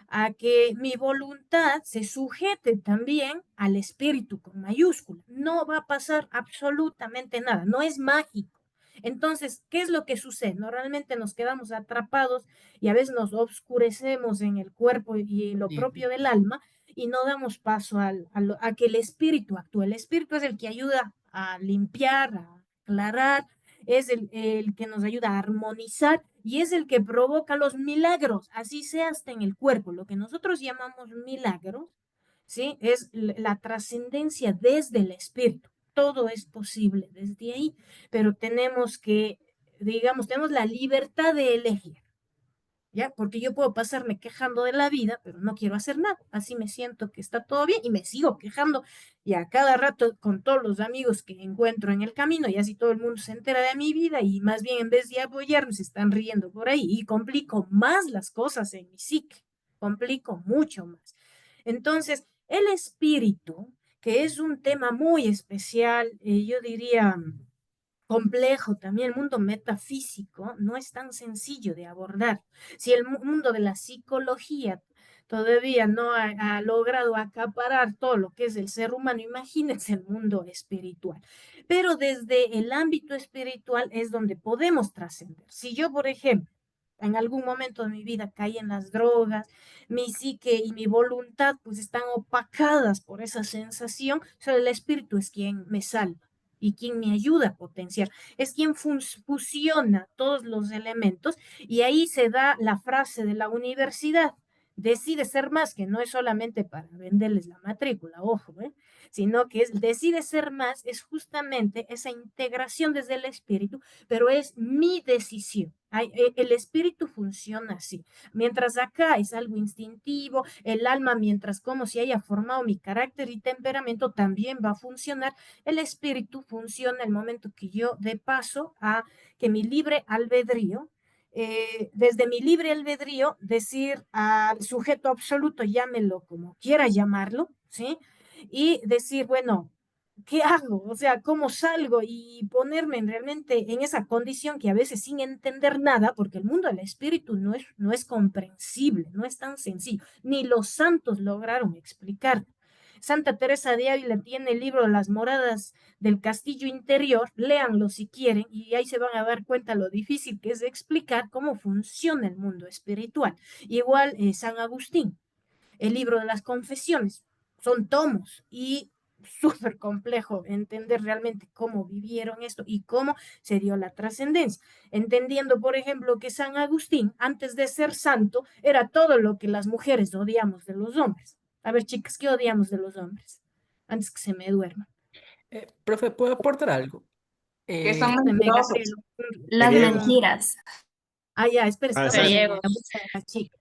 a que mi voluntad se sujete también al espíritu con mayúscula. No va a pasar absolutamente nada, no es mágico. Entonces, ¿qué es lo que sucede? Normalmente nos quedamos atrapados y a veces nos obscurecemos en el cuerpo y lo propio del alma y no damos paso a que el espíritu actúe. El espíritu es el que ayuda a limpiar, a aclarar, es el que nos ayuda a armonizar y es el que provoca los milagros, así sea hasta en el cuerpo. Lo que nosotros llamamos milagros, ¿sí? Es la trascendencia desde el espíritu. Todo es posible desde ahí, pero tenemos que, digamos, tenemos la libertad de elegir. ¿ya? Porque yo puedo pasarme quejando de la vida, pero no quiero hacer nada. Así me siento que está todo bien y me sigo quejando y a cada rato con todos los amigos que encuentro en el camino y así todo el mundo se entera de mi vida y más bien en vez de apoyarme se están riendo por ahí y complico más las cosas en mi psique, complico mucho más. Entonces, el espíritu, que es un tema muy especial, yo diría complejo también, el mundo metafísico no es tan sencillo de abordar. Si el mundo de la psicología todavía no ha logrado acaparar todo lo que es el ser humano, imagínense el mundo espiritual. Pero desde el ámbito espiritual es donde podemos trascender. Si yo, por ejemplo, en algún momento de mi vida caí en las drogas, mi psique y mi voluntad pues están opacadas por esa sensación, o sea, el espíritu es quien me salva y quien me ayuda a potenciar, es quien fusiona todos los elementos y ahí se da la frase de la universidad, decide ser más, que no es solamente para venderles la matrícula, ojo, sino que es, decide ser más, es justamente esa integración desde el espíritu, pero es mi decisión. El espíritu funciona así. Mientras acá es algo instintivo, el alma, mientras como si haya formado mi carácter y temperamento, también va a funcionar. El espíritu funciona el momento que yo dé paso a que mi libre albedrío, desde mi libre albedrío, decir al sujeto absoluto, llámelo como quiera llamarlo, ¿sí? Y decir, bueno, ¿qué hago? O sea, ¿cómo salgo? Y ponerme realmente en esa condición que a veces sin entender nada, porque el mundo del espíritu no es comprensible, no es tan sencillo, ni los santos lograron explicar. Santa Teresa de Ávila tiene el libro Las moradas del castillo interior, léanlo si quieren, y ahí se van a dar cuenta lo difícil que es explicar cómo funciona el mundo espiritual. Igual San Agustín, el libro de las confesiones, son tomos y súper complejo entender realmente cómo vivieron esto y cómo se dio la trascendencia. Entendiendo, por ejemplo, que San Agustín, antes de ser santo, era todo lo que las mujeres odiamos de los hombres. A ver, chicas, ¿qué odiamos de los hombres? Antes que se me duerman. Profe, ¿puedo aportar algo? Que son Espérame, mentirosos. Gabriel. Las Griego. mentiras. Ah, ya, espera, Ah, estamos en la Mujeriegos. bolsa de las chicas.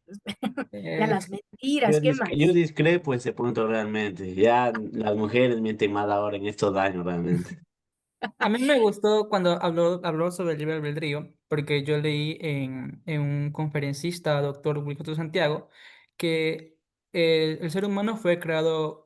Ya Eh, las mentiras, ¿qué Yo más? discrepo ese punto realmente. Ya las mujeres mienten más ahora en estos años realmente. A mí me gustó cuando habló sobre el libre albedrío, porque yo leí en un conferencista, doctor Wilfredo Santiago, que el ser humano fue creado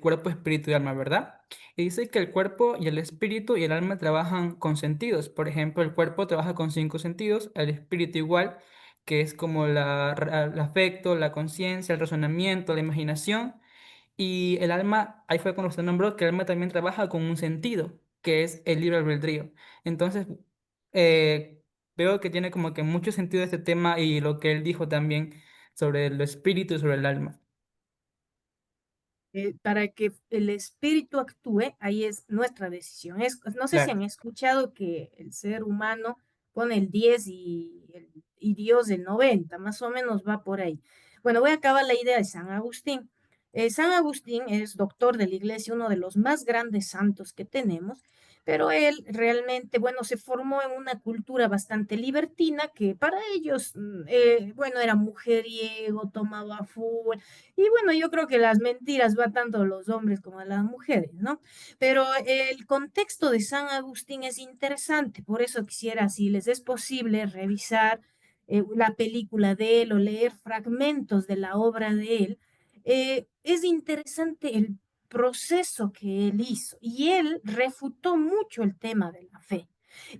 cuerpo, espíritu y alma, ¿verdad? Y dice que el cuerpo y el espíritu y el alma trabajan con sentidos. Por ejemplo, el cuerpo trabaja con 5 sentidos, el espíritu igual, que es como el afecto, la conciencia, el razonamiento, la imaginación. Y el alma, ahí fue cuando se nombró que el alma también trabaja con un sentido, que es el libre albedrío. Entonces, eh, veo que tiene como que mucho sentido este tema y lo que él dijo también sobre el espíritu y sobre el alma. Para que el espíritu actúe, ahí es nuestra decisión. No sé si Claro. han escuchado que el ser humano pone el 10 y Dios el 90, más o menos va por ahí. Bueno, voy a acabar la idea de San Agustín. San Agustín es doctor de la iglesia, uno de los más grandes santos que tenemos, pero él realmente, bueno, se formó en una cultura bastante libertina que para ellos, bueno, era mujeriego, tomaba full, y bueno, yo creo que las mentiras va tanto a los hombres como a las mujeres, ¿no? Pero el contexto de San Agustín es interesante, por eso quisiera, si les es posible, revisar la película de él o leer fragmentos de la obra de él. Es interesante el proceso que él hizo y él refutó mucho el tema de la fe.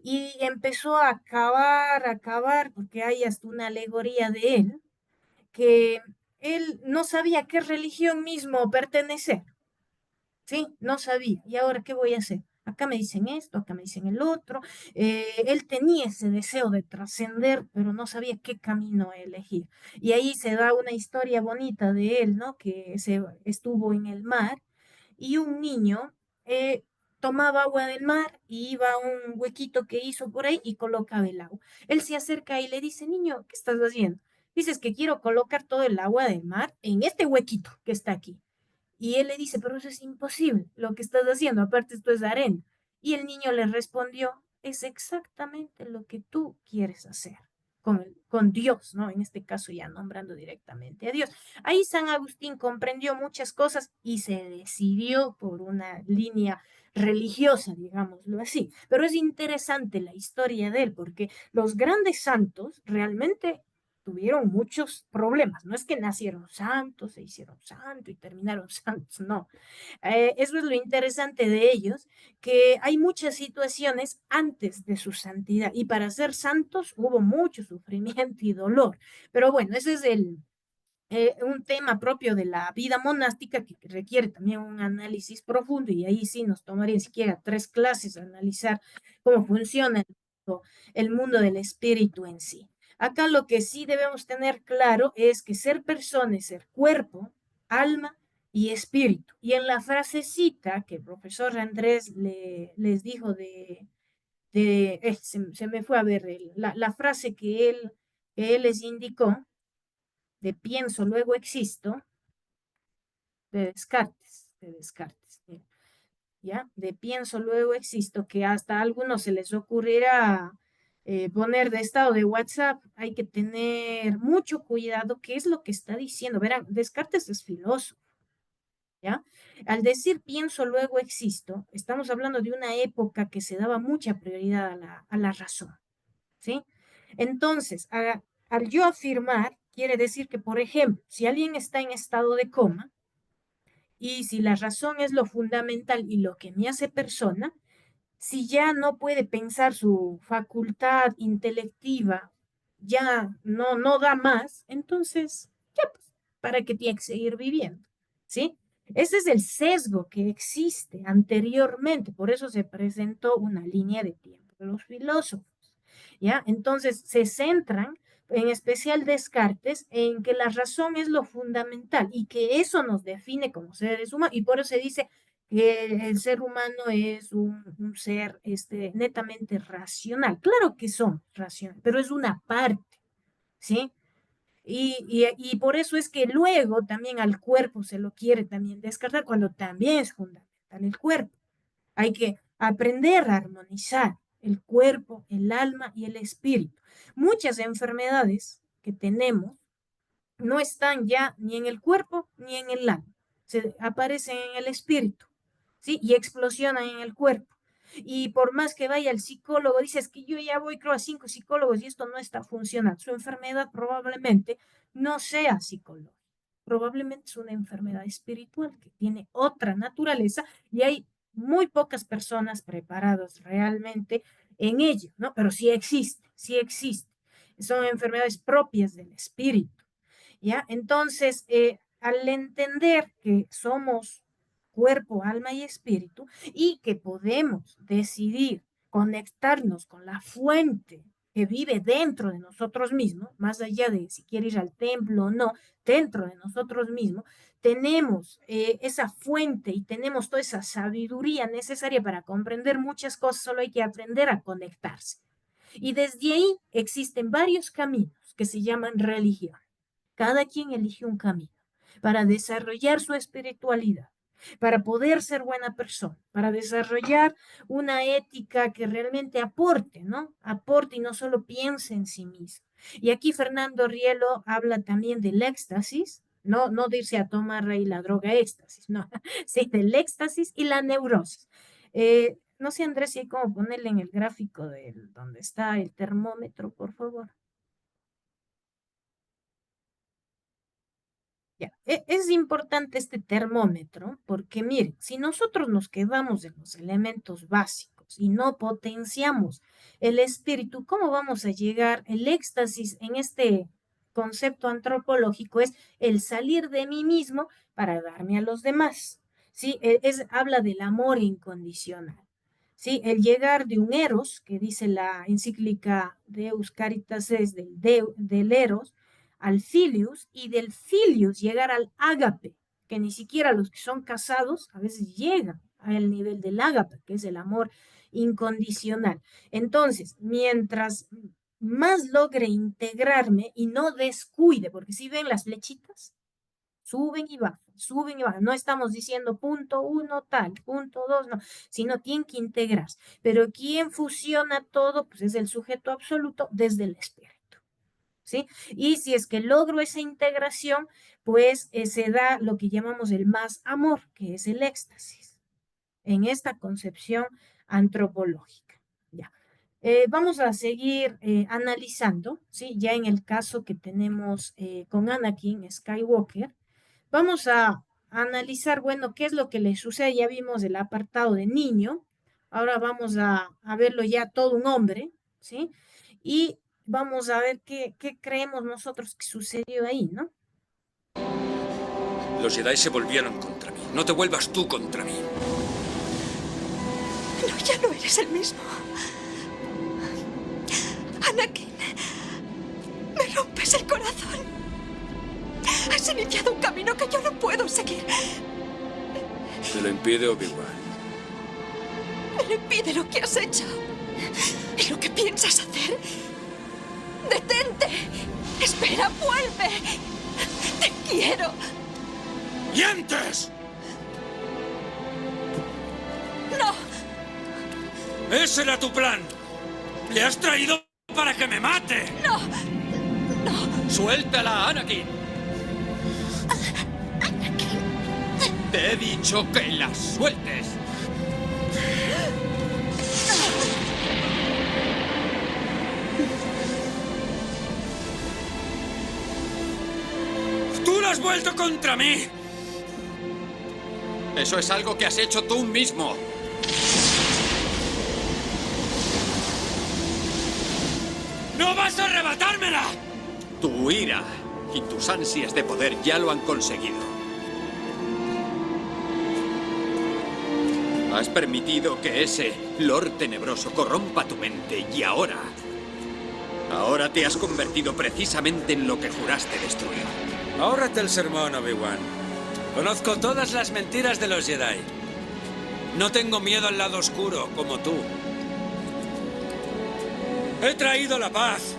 Y empezó a acabar, porque hay hasta una alegoría de él, que él no sabía a qué religión mismo pertenecer, ¿sí? No sabía. ¿Y ahora qué voy a hacer? Acá me dicen esto, acá me dicen el otro. Él tenía ese deseo de trascender, pero no sabía qué camino elegir. Y ahí se da una historia bonita de él, ¿no? Que se estuvo en el mar y un niño tomaba agua del mar y iba a un huequito que hizo por ahí y colocaba el agua. Él se acerca y le dice, niño, ¿qué estás haciendo? Dices que quiero colocar todo el agua del mar en este huequito que está aquí. Y él le dice, pero eso es imposible, lo que estás haciendo, aparte esto es arena. Y el niño le respondió, es exactamente lo que tú quieres hacer con Dios, ¿no? En este caso ya nombrando directamente a Dios. Ahí San Agustín comprendió muchas cosas y se decidió por una línea religiosa, digámoslo así. Pero es interesante la historia de él, porque los grandes santos realmente tuvieron muchos problemas. No es que nacieron santos, se hicieron santos y terminaron santos, no. Eso es lo interesante de ellos, que hay muchas situaciones antes de su santidad y para ser santos hubo mucho sufrimiento y dolor. Pero bueno, ese es un tema propio de la vida monástica que requiere también un análisis profundo y ahí sí nos tomaría siquiera 3 clases analizar cómo funciona el mundo del espíritu en sí. Acá lo que sí debemos tener claro es que ser persona es ser cuerpo, alma y espíritu. Y en la frasecita que el profesor Andrés les dijo se me fue a ver la frase que él les indicó, de pienso, luego existo, de Descartes, ¿ya? De pienso, luego existo, que hasta a algunos se les ocurrirá poner de estado de WhatsApp, hay que tener mucho cuidado, qué es lo que está diciendo. Verán, Descartes es filósofo, ¿ya? Al decir pienso, luego existo, estamos hablando de una época que se daba mucha prioridad a la razón, ¿sí? Entonces, al yo afirmar, quiere decir que, por ejemplo, si alguien está en estado de coma y si la razón es lo fundamental y lo que me hace persona, si ya no puede pensar su facultad intelectiva, ya no da más, entonces, ya pues, ¿para qué tiene que seguir viviendo? ¿Sí? Ese es el sesgo que existe anteriormente, por eso se presentó una línea de tiempo de los filósofos. ¿Ya? Entonces se centran, en especial Descartes, en que la razón es lo fundamental y que eso nos define como seres humanos, y por eso se dice que el ser humano es un ser netamente racional. Claro que son racionales, pero es una parte, ¿sí? Y por eso es que luego también al cuerpo se lo quiere también descartar, cuando también es fundamental el cuerpo. Hay que aprender a armonizar el cuerpo, el alma y el espíritu. Muchas enfermedades que tenemos no están ya ni en el cuerpo ni en el alma. Se aparecen en el espíritu, ¿sí? Y explosionan en el cuerpo. Y por más que vaya el psicólogo, dices que yo ya voy, creo, a 5 psicólogos y esto no está funcionando. Su enfermedad probablemente no sea psicológica. Probablemente es una enfermedad espiritual que tiene otra naturaleza y hay muy pocas personas preparadas realmente en ello, ¿no? Pero sí existe, sí existe. Son enfermedades propias del espíritu. ¿Ya? Entonces, al entender que somos cuerpo, alma y espíritu y que podemos decidir conectarnos con la fuente que vive dentro de nosotros mismos, más allá de si quiere ir al templo o no, dentro de nosotros mismos, tenemos esa fuente y tenemos toda esa sabiduría necesaria para comprender muchas cosas, solo hay que aprender a conectarse. Y desde ahí existen varios caminos que se llaman religión. Cada quien elige un camino para desarrollar su espiritualidad, para poder ser buena persona, para desarrollar una ética que realmente aporte, ¿no? Aporte y no solo piense en sí mismo. Y aquí Fernando Rielo habla también del éxtasis, no de irse a tomar ahí la droga éxtasis, no, sí, del éxtasis y la neurosis. No sé, Andrés, si hay cómo ponerle en el gráfico donde está el termómetro, por favor. Ya, es importante este termómetro porque, mire, si nosotros nos quedamos en los elementos básicos y no potenciamos el espíritu, ¿cómo vamos a llegar? El éxtasis en este concepto antropológico es el salir de mí mismo para darme a los demás. ¿Sí? Habla del amor incondicional. ¿Sí? El llegar de un eros, que dice la encíclica Deus Caritas es del eros, al filius y del filius llegar al ágape, que ni siquiera los que son casados a veces llegan al nivel del ágape, que es el amor incondicional. Entonces, mientras más logre integrarme y no descuide, porque si ven las flechitas, suben y bajan. No estamos diciendo punto uno tal, punto dos, no, sino tienen que integrarse. Pero quien fusiona todo, pues es el sujeto absoluto desde el espíritu. ¿sí? Y si es que logro esa integración, pues se da lo que llamamos el más amor, que es el éxtasis, en esta concepción antropológica. Ya. Vamos a seguir analizando, ¿sí? Ya en el caso que tenemos con Anakin Skywalker, vamos a analizar, bueno, qué es lo que le sucede. Ya vimos el apartado de niño, ahora vamos a verlo ya todo un hombre, ¿sí? Y vamos a ver qué creemos nosotros que sucedió ahí, ¿no? Los Jedi se volvieron contra mí. No te vuelvas tú contra mí. No, ya no eres el mismo. Anakin, me rompes el corazón. Has iniciado un camino que yo no puedo seguir. Te lo impide Obi-Wan. Me lo impide lo que has hecho. ¿Y lo que piensas hacer? ¡Detente! ¡Espera, vuelve! ¡Te quiero! ¡Y antes! ¡No! ¡Ese era tu plan! ¡Le has traído para que me mate! ¡No! ¡No! ¡Suéltala, Anakin! Te he dicho que la sueltes. ¡Tú lo has vuelto contra mí! Eso es algo que has hecho tú mismo. ¡No vas a arrebatármela! Tu ira y tus ansias de poder ya lo han conseguido. Has permitido que ese Lord Tenebroso corrompa tu mente y ahora te has convertido precisamente en lo que juraste destruir. Ahórrate el sermón, Obi-Wan. Conozco todas las mentiras de los Jedi. No tengo miedo al lado oscuro, como tú. He traído la paz,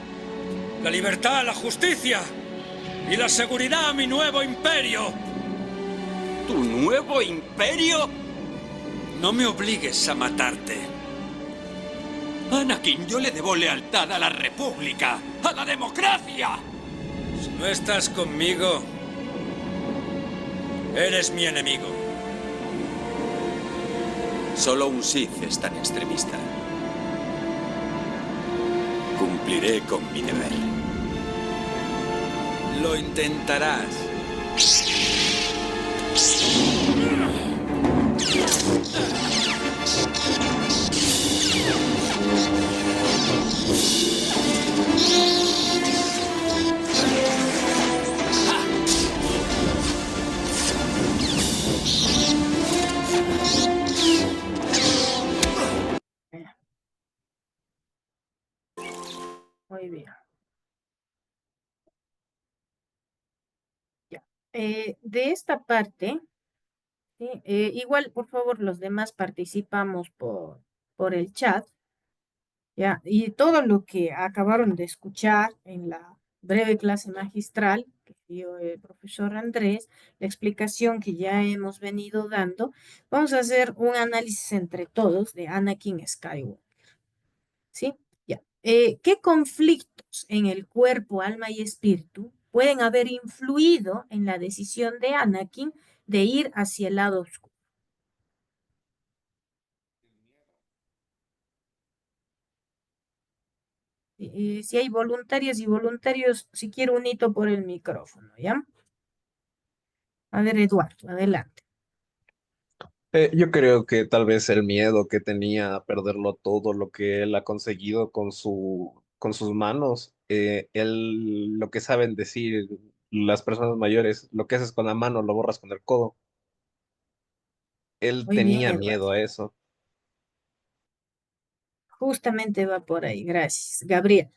la libertad, la justicia y la seguridad a mi nuevo imperio. ¿Tu nuevo imperio? No me obligues a matarte. Anakin, yo le debo lealtad a la República, a la democracia. Si no estás conmigo, eres mi enemigo. Solo un Sith es tan extremista. Cumpliré con mi deber. Lo intentarás. Muy bien. Ya. De esta parte, ¿sí? Igual, por favor, los demás participamos por el chat, ¿ya? Y todo lo que acabaron de escuchar en la breve clase magistral que dio el profesor Andrés, la explicación que ya hemos venido dando, vamos a hacer un análisis entre todos de Anakin Skywalker, ¿sí? Ya. ¿Qué conflictos en el cuerpo, alma y espíritu pueden haber influido en la decisión de Anakin de ir hacia el lado oscuro? Si hay voluntarias y voluntarios, si quiero un hito por el micrófono, ¿ya? A ver, Eduardo, adelante. Yo creo que tal vez el miedo que tenía a perderlo todo, lo que él ha conseguido con con sus manos, él, lo que saben decir las personas mayores, lo que haces con la mano lo borras con el codo. Él Muy bien, tenía Eduardo. miedo a eso. Justamente va por ahí, gracias. Gabriel.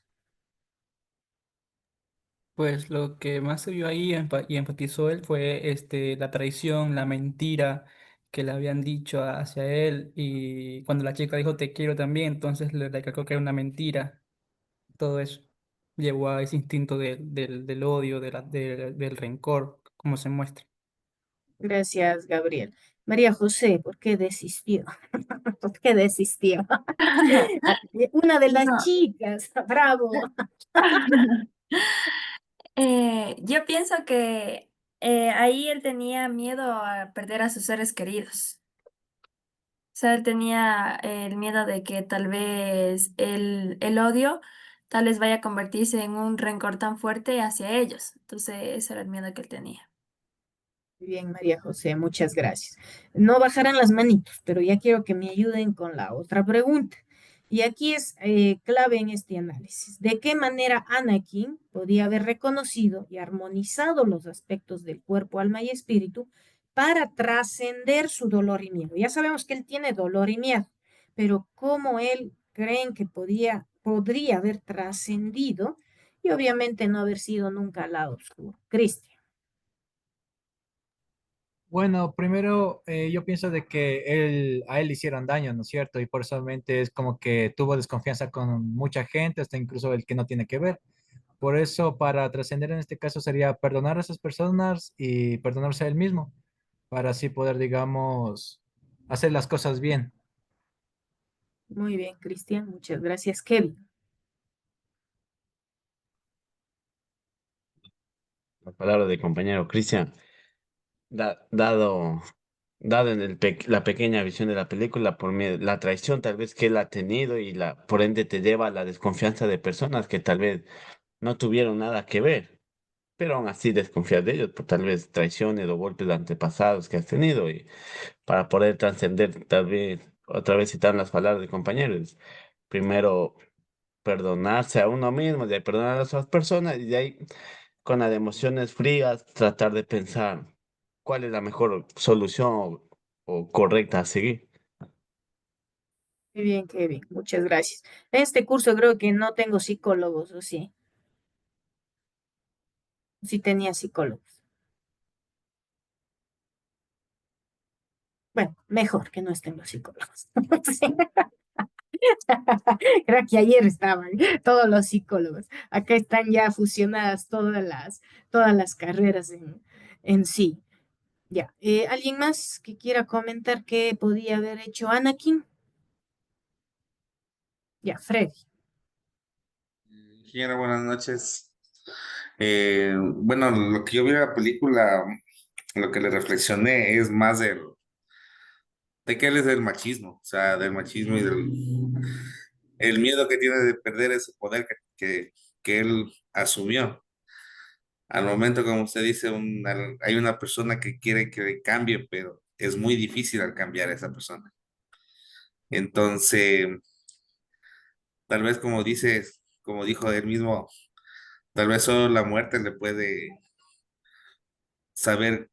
Pues lo que más se vio ahí y enfatizó él fue la traición, la mentira que le habían dicho hacia él y cuando la chica dijo te quiero también, entonces le recalcó que era una mentira. Todo eso llevó a ese instinto del odio, del rencor, como se muestra. Gracias, Gabriel. María José, ¿por qué desistió? ¿Por qué desistió? Una de las No, chicas, bravo. Yo pienso que ahí él tenía miedo a perder a sus seres queridos. O sea, él tenía el miedo de que tal vez el odio tal vez vaya a convertirse en un rencor tan fuerte hacia ellos. Entonces, ese era el miedo que él tenía. Muy bien, María José, muchas gracias. No bajarán las manitos, pero ya quiero que me ayuden con la otra pregunta. Y aquí es clave en este análisis. ¿De qué manera Anakin podía haber reconocido y armonizado los aspectos del cuerpo, alma y espíritu para trascender su dolor y miedo? Ya sabemos que él tiene dolor y miedo, pero ¿cómo él creen que podría haber trascendido y obviamente no haber sido nunca al lado oscuro? Cristian. Bueno, primero yo pienso de que a él le hicieron daño, ¿no es cierto? Y por eso mente es como que tuvo desconfianza con mucha gente, hasta incluso el que no tiene que ver. Por eso, para trascender en este caso sería perdonar a esas personas y perdonarse a él mismo, para así poder, digamos, hacer las cosas bien. Muy bien, Cristian, muchas gracias, Kevin. La palabra del compañero Cristian, dado, dado en la pequeña visión de la película, por la traición tal vez que él ha tenido y por ende te lleva a la desconfianza de personas que tal vez no tuvieron nada que ver, pero aún así desconfías de ellos por tal vez traiciones o golpes de antepasados que has tenido y para poder trascender tal vez, otra vez citar las palabras de compañeros, primero perdonarse a uno mismo, de ahí perdonar a otras personas y de ahí con las emociones frías tratar de pensar cuál es la mejor solución o correcta a seguir. Muy bien, Kevin, muchas gracias. En este curso creo que no tengo psicólogos, ¿o sí? Sí tenía psicólogos. Bueno, mejor que no estén los psicólogos. Sí. Creo que ayer estaban todos los psicólogos. Acá están ya fusionadas todas las carreras en sí. Ya. ¿Alguien más que quiera comentar qué podía haber hecho Anakin? Ya, Freddy. Ingeniero, buenas noches. Bueno, lo que yo vi en la película, lo que le reflexioné es más de que él es del machismo, o sea, del machismo y del el miedo que tiene de perder ese poder que él asumió. Al momento, como usted dice, hay una persona que quiere que le cambie, pero es muy difícil al cambiar a esa persona. Entonces, tal vez como dice, como dijo él mismo, tal vez solo la muerte le puede saber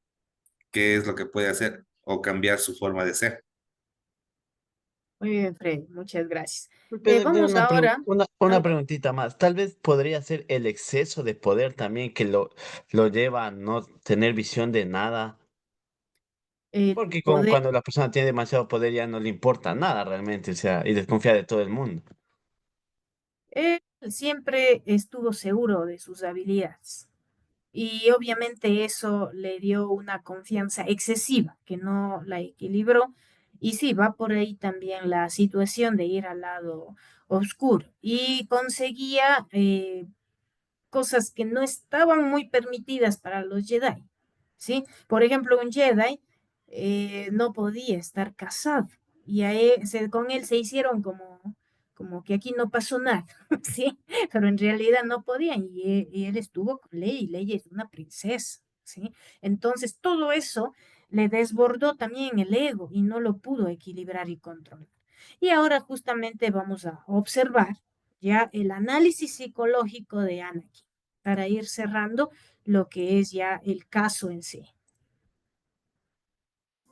qué es lo que puede hacer o cambiar su forma de ser. Muy bien, Freddy, muchas gracias. Pero Vamos ahora. una preguntita más. Tal vez podría ser el exceso de poder también que lo lleva a no tener visión de nada. El Porque como poder. cuando la persona tiene demasiado poder ya no le importa nada realmente, o sea, y desconfía de todo el mundo. Él siempre estuvo seguro de sus habilidades y obviamente eso le dio una confianza excesiva que no la equilibró. Y sí, va por ahí también la situación de ir al lado oscuro y conseguía cosas que no estaban muy permitidas para los Jedi, ¿sí? Por ejemplo, un Jedi no podía estar casado y con él se hicieron como que aquí no pasó nada, ¿sí? Pero en realidad no podían y él estuvo con Leia y Leia es una princesa, ¿sí? Entonces todo eso le desbordó también el ego y no lo pudo equilibrar y controlar. Y ahora justamente vamos a observar ya el análisis psicológico de Anakin para ir cerrando lo que es ya el caso en sí.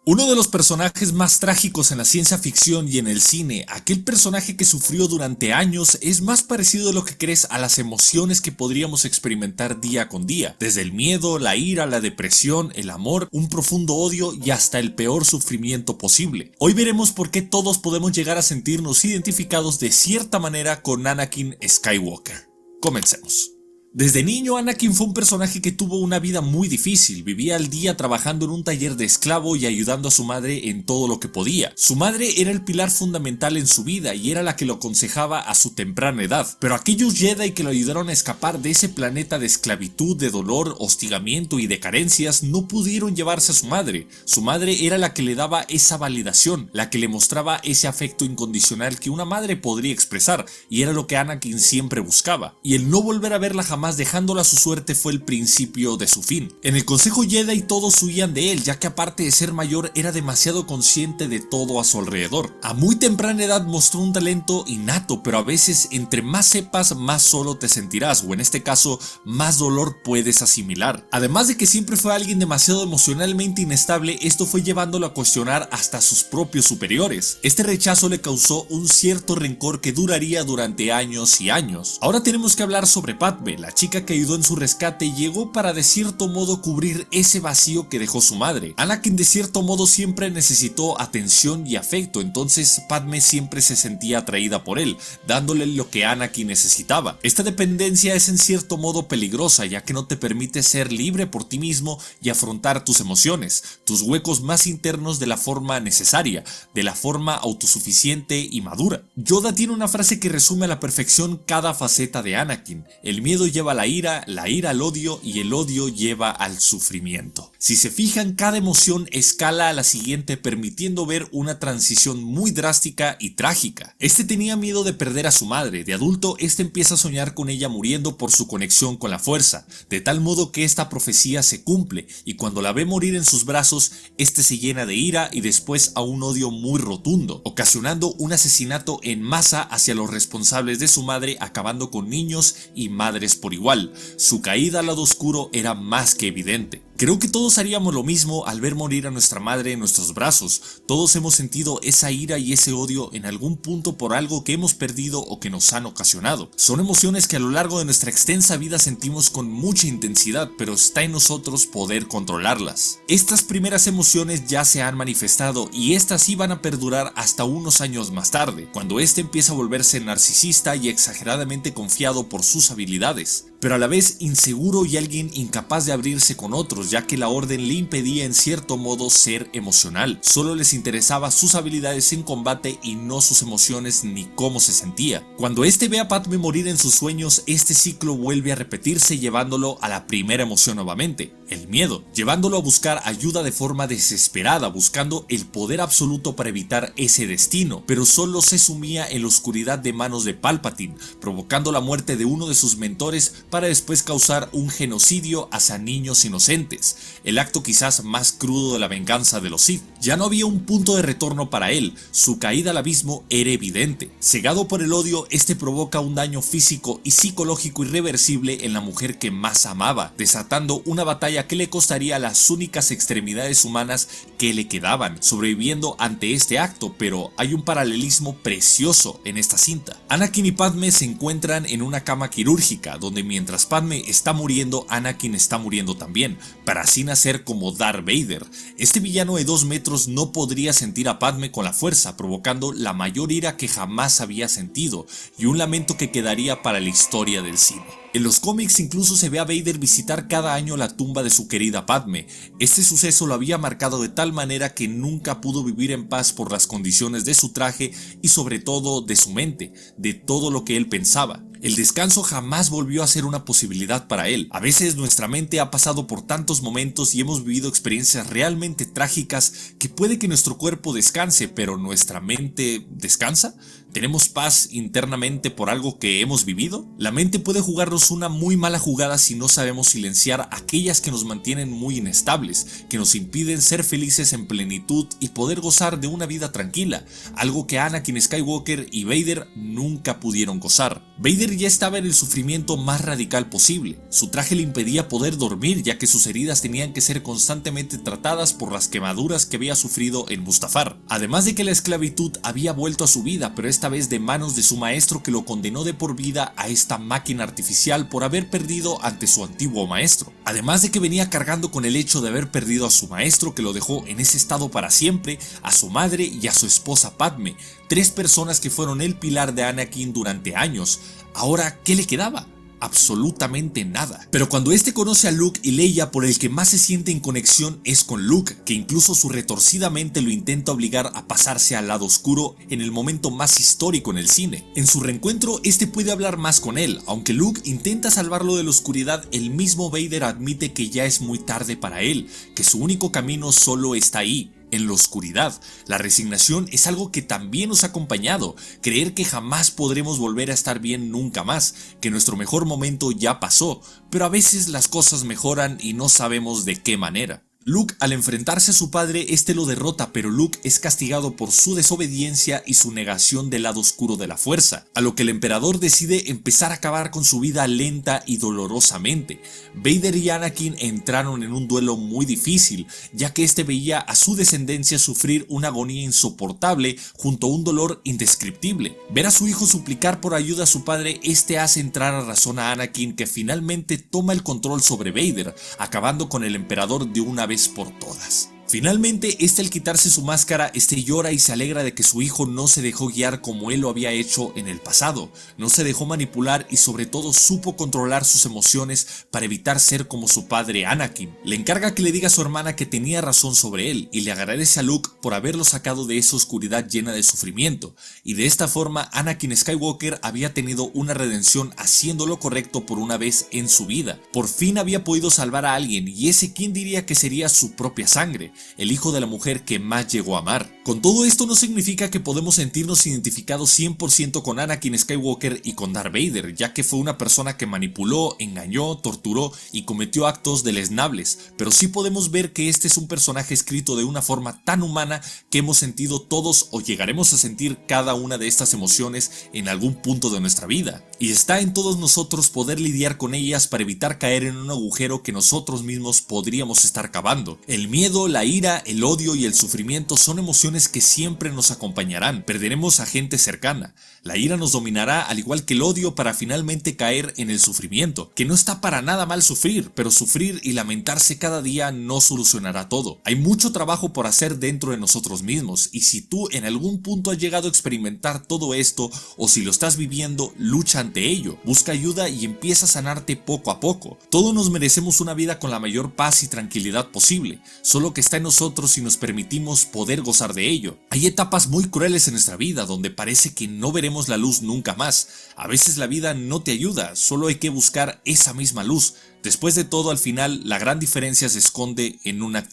Uno de los personajes más trágicos en la ciencia ficción y en el cine, aquel personaje que sufrió durante años, es más parecido de lo que crees a las emociones que podríamos experimentar día con día, desde el miedo, la ira, la depresión, el amor, un profundo odio y hasta el peor sufrimiento posible. Hoy veremos por qué todos podemos llegar a sentirnos identificados de cierta manera con Anakin Skywalker. Comencemos. Desde niño, Anakin fue un personaje que tuvo una vida muy difícil. Vivía al día trabajando en un taller de esclavo y ayudando a su madre en todo lo que podía. Su madre era el pilar fundamental en su vida y era la que lo aconsejaba a su temprana edad. Pero aquellos Jedi que lo ayudaron a escapar de ese planeta de esclavitud, de dolor, hostigamiento y de carencias no pudieron llevarse a su madre. Su madre era la que le daba esa validación, la que le mostraba ese afecto incondicional que una madre podría expresar, y era lo que Anakin siempre buscaba. Y el no volver a verla jamás dejándola a su suerte fue el principio de su fin. En el Consejo Jedi todos huían de él, ya que aparte de ser mayor era demasiado consciente de todo a su alrededor. A muy temprana edad mostró un talento innato, pero a veces entre más sepas más solo te sentirás, o en este caso más dolor puedes asimilar. Además de que siempre fue alguien demasiado emocionalmente inestable, esto fue llevándolo a cuestionar hasta a sus propios superiores. Este rechazo le causó un cierto rencor que duraría durante años y años. Ahora tenemos que hablar sobre Padme, la chica que ayudó en su rescate y llegó para de cierto modo cubrir ese vacío que dejó su madre. Anakin de cierto modo siempre necesitó atención y afecto, entonces Padme siempre se sentía atraída por él, dándole lo que Anakin necesitaba. Esta dependencia es en cierto modo peligrosa, ya que no te permite ser libre por ti mismo y afrontar tus emociones, tus huecos más internos de la forma necesaria, de la forma autosuficiente y madura. Yoda tiene una frase que resume a la perfección cada faceta de Anakin: el miedo lleva a la ira al odio y el odio lleva al sufrimiento. Si se fijan, cada emoción escala a la siguiente, permitiendo ver una transición muy drástica y trágica. Este tenía miedo de perder a su madre. De adulto, este empieza a soñar con ella muriendo por su conexión con la fuerza, de tal modo que esta profecía se cumple, y cuando la ve morir en sus brazos, este se llena de ira y después a un odio muy rotundo, ocasionando un asesinato en masa hacia los responsables de su madre, acabando con niños y madres por igual. Su caída al lado oscuro era más que evidente. Creo que todos haríamos lo mismo al ver morir a nuestra madre en nuestros brazos. Todos hemos sentido esa ira y ese odio en algún punto por algo que hemos perdido o que nos han ocasionado. Son emociones que a lo largo de nuestra extensa vida sentimos con mucha intensidad, pero está en nosotros poder controlarlas. Estas primeras emociones ya se han manifestado y estas sí van a perdurar hasta unos años más tarde, cuando este empieza a volverse narcisista y exageradamente confiado por sus habilidades, pero a la vez inseguro y alguien incapaz de abrirse con otros, ya que la orden le impedía en cierto modo ser emocional. Solo les interesaba sus habilidades en combate y no sus emociones ni cómo se sentía. Cuando este ve a Padme morir en sus sueños, este ciclo vuelve a repetirse, llevándolo a la primera emoción nuevamente, el miedo, llevándolo a buscar ayuda de forma desesperada, buscando el poder absoluto para evitar ese destino, pero solo se sumía en la oscuridad de manos de Palpatine, provocando la muerte de uno de sus mentores para después causar un genocidio hacia niños inocentes, el acto quizás más crudo de la venganza de los Sith. Ya no había un punto de retorno para él, su caída al abismo era evidente. Cegado por el odio, este provoca un daño físico y psicológico irreversible en la mujer que más amaba, desatando una batalla que le costaría las únicas extremidades humanas que le quedaban, sobreviviendo ante este acto. Pero hay un paralelismo precioso en esta cinta. Anakin y Padme se encuentran en una cama quirúrgica, donde mientras Padme está muriendo, Anakin está muriendo también, para así nacer como Darth Vader. Este villano de 2 metros no podría sentir a Padme con la fuerza, provocando la mayor ira que jamás había sentido y un lamento que quedaría para la historia del cine. En los cómics incluso se ve a Vader visitar cada año la tumba de su querida Padme. Este suceso lo había marcado de tal manera que nunca pudo vivir en paz por las condiciones de su traje y sobre todo de su mente, de todo lo que él pensaba. El descanso jamás volvió a ser una posibilidad para él. A veces nuestra mente ha pasado por tantos momentos y hemos vivido experiencias realmente trágicas que puede que nuestro cuerpo descanse, pero ¿nuestra mente descansa? ¿Tenemos paz internamente por algo que hemos vivido? La mente puede jugarnos una muy mala jugada si no sabemos silenciar aquellas que nos mantienen muy inestables, que nos impiden ser felices en plenitud y poder gozar de una vida tranquila, algo que Anakin Skywalker y Vader nunca pudieron gozar. Vader ya estaba en el sufrimiento más radical posible. Su traje le impedía poder dormir, ya que sus heridas tenían que ser constantemente tratadas por las quemaduras que había sufrido en Mustafar. Además de que la esclavitud había vuelto a su vida, pero esta vez de manos de su maestro, que lo condenó de por vida a esta máquina artificial por haber perdido ante su antiguo maestro. Además de que venía cargando con el hecho de haber perdido a su maestro, que lo dejó en ese estado para siempre, a su madre y a su esposa Padme, 3 personas que fueron el pilar de Anakin durante años. Ahora, ¿qué le quedaba? absolutamente nada. Pero cuando este conoce a Luke y Leia, por el que más se siente en conexión es con Luke, que incluso su retorcida mente lo intenta obligar a pasarse al lado oscuro en el momento más histórico en el cine. En su reencuentro, este puede hablar más con él, aunque Luke intenta salvarlo de la oscuridad, el mismo Vader admite que ya es muy tarde para él, que su único camino solo está ahí, en la oscuridad. La resignación es algo que también nos ha acompañado, creer que jamás podremos volver a estar bien nunca más, que nuestro mejor momento ya pasó, pero a veces las cosas mejoran y no sabemos de qué manera. Luke, al enfrentarse a su padre, este lo derrota, pero Luke es castigado por su desobediencia y su negación del lado oscuro de la fuerza, a lo que el emperador decide empezar a acabar con su vida lenta y dolorosamente. Vader y Anakin entraron en un duelo muy difícil, ya que este veía a su descendencia sufrir una agonía insoportable junto a un dolor indescriptible. Ver a su hijo suplicar por ayuda a su padre, este hace entrar a razón a Anakin, que finalmente toma el control sobre Vader, acabando con el emperador de una vez por todas. Finalmente, al quitarse su máscara, llora y se alegra de que su hijo no se dejó guiar como él lo había hecho en el pasado, no se dejó manipular y sobre todo supo controlar sus emociones para evitar ser como su padre Anakin. Le encarga que le diga a su hermana que tenía razón sobre él y le agradece a Luke por haberlo sacado de esa oscuridad llena de sufrimiento, y de esta forma Anakin Skywalker había tenido una redención haciendo lo correcto por una vez en su vida. Por fin había podido salvar a alguien, y ese quién diría que sería su propia sangre, el hijo de la mujer que más llegó a amar. Con todo esto no significa que podemos sentirnos identificados 100% con Anakin Skywalker y con Darth Vader, ya que fue una persona que manipuló, engañó, torturó y cometió actos deleznables, pero sí podemos ver que este es un personaje escrito de una forma tan humana que hemos sentido todos o llegaremos a sentir cada una de estas emociones en algún punto de nuestra vida, y está en todos nosotros poder lidiar con ellas para evitar caer en un agujero que nosotros mismos podríamos estar cavando. El miedo, la ira, el odio y el sufrimiento son emociones que siempre nos acompañarán. Perderemos a gente cercana. La ira nos dominará al igual que el odio para finalmente caer en el sufrimiento, que no está para nada mal sufrir, pero sufrir y lamentarse cada día no solucionará todo. Hay mucho trabajo por hacer dentro de nosotros mismos, y si tú en algún punto has llegado a experimentar todo esto o si lo estás viviendo, lucha ante ello, busca ayuda y empieza a sanarte poco a poco. Todos nos merecemos una vida con la mayor paz y tranquilidad posible, solo que está en nosotros si nos permitimos poder gozar de ello. Hay etapas muy crueles en nuestra vida donde parece que no veremos la luz nunca más. A veces la vida no te ayuda, solo hay que buscar esa misma luz. Después de todo, al final, la gran diferencia se esconde en una...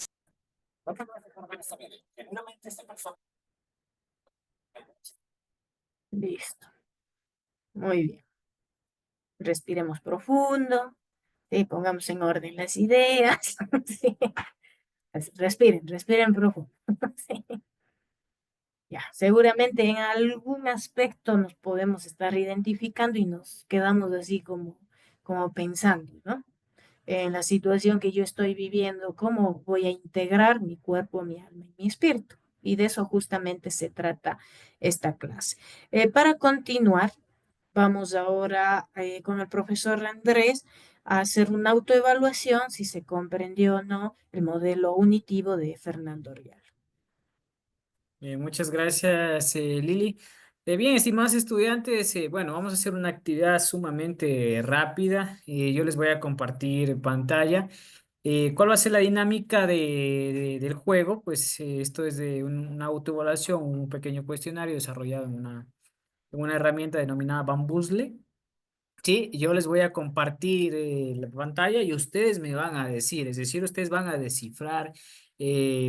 Listo. Muy bien. Respiremos profundo. Sí, pongamos en orden las ideas. Sí. Respiren profundo. Sí. Ya, seguramente en algún aspecto nos podemos estar identificando y nos quedamos así como pensando, ¿no? En la situación que yo estoy viviendo, cómo voy a integrar mi cuerpo, mi alma y mi espíritu. Y de eso justamente se trata esta clase. Para continuar, vamos ahora con el profesor Andrés a hacer una autoevaluación si se comprendió o no el modelo unitivo de Fernando Rial. Muchas gracias, Lili. Bien, estimados estudiantes, bueno, vamos a hacer una actividad sumamente rápida. Yo les voy a compartir pantalla. ¿Cuál va a ser la dinámica del juego? Pues esto es de una autoevaluación, un pequeño cuestionario desarrollado en una herramienta denominada Bamboozle. Sí, yo les voy a compartir la pantalla y ustedes me van a decir, es decir, ustedes van a descifrar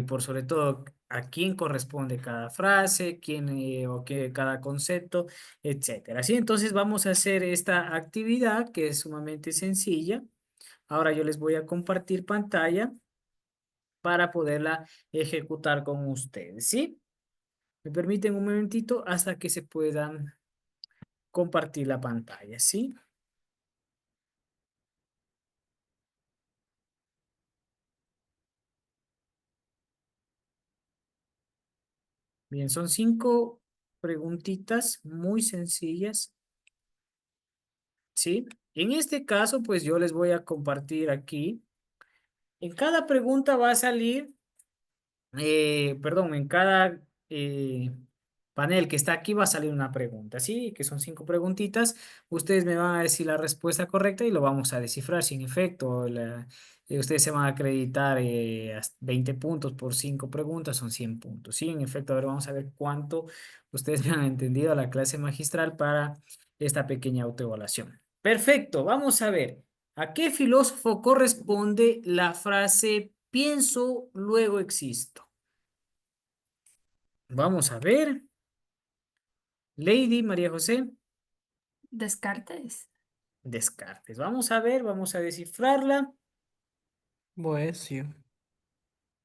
por sobre todo a quién corresponde cada frase, quién o qué cada concepto, etcétera. Así, entonces vamos a hacer esta actividad que es sumamente sencilla. Ahora yo les voy a compartir pantalla para poderla ejecutar con ustedes, ¿sí? Me permiten un momentito hasta que se puedan compartir la pantalla, ¿sí? Bien, son 5 preguntitas muy sencillas, ¿sí? En este caso, pues yo les voy a compartir aquí. En cada pregunta va a salir, perdón, en cada panel que está aquí va a salir una pregunta, ¿sí? Que son 5 preguntitas. Ustedes me van a decir la respuesta correcta y lo vamos a descifrar. Si en efecto ustedes se van a acreditar 20 puntos por 5 preguntas, son 100 puntos. Sí, en efecto, a ver, vamos a ver cuánto ustedes me han entendido a la clase magistral para esta pequeña autoevaluación. Perfecto, vamos a ver. ¿A qué filósofo corresponde la frase pienso, luego existo? Vamos a ver. Lady María José. Descartes. Descartes. Vamos a ver, vamos a descifrarla. Boesio.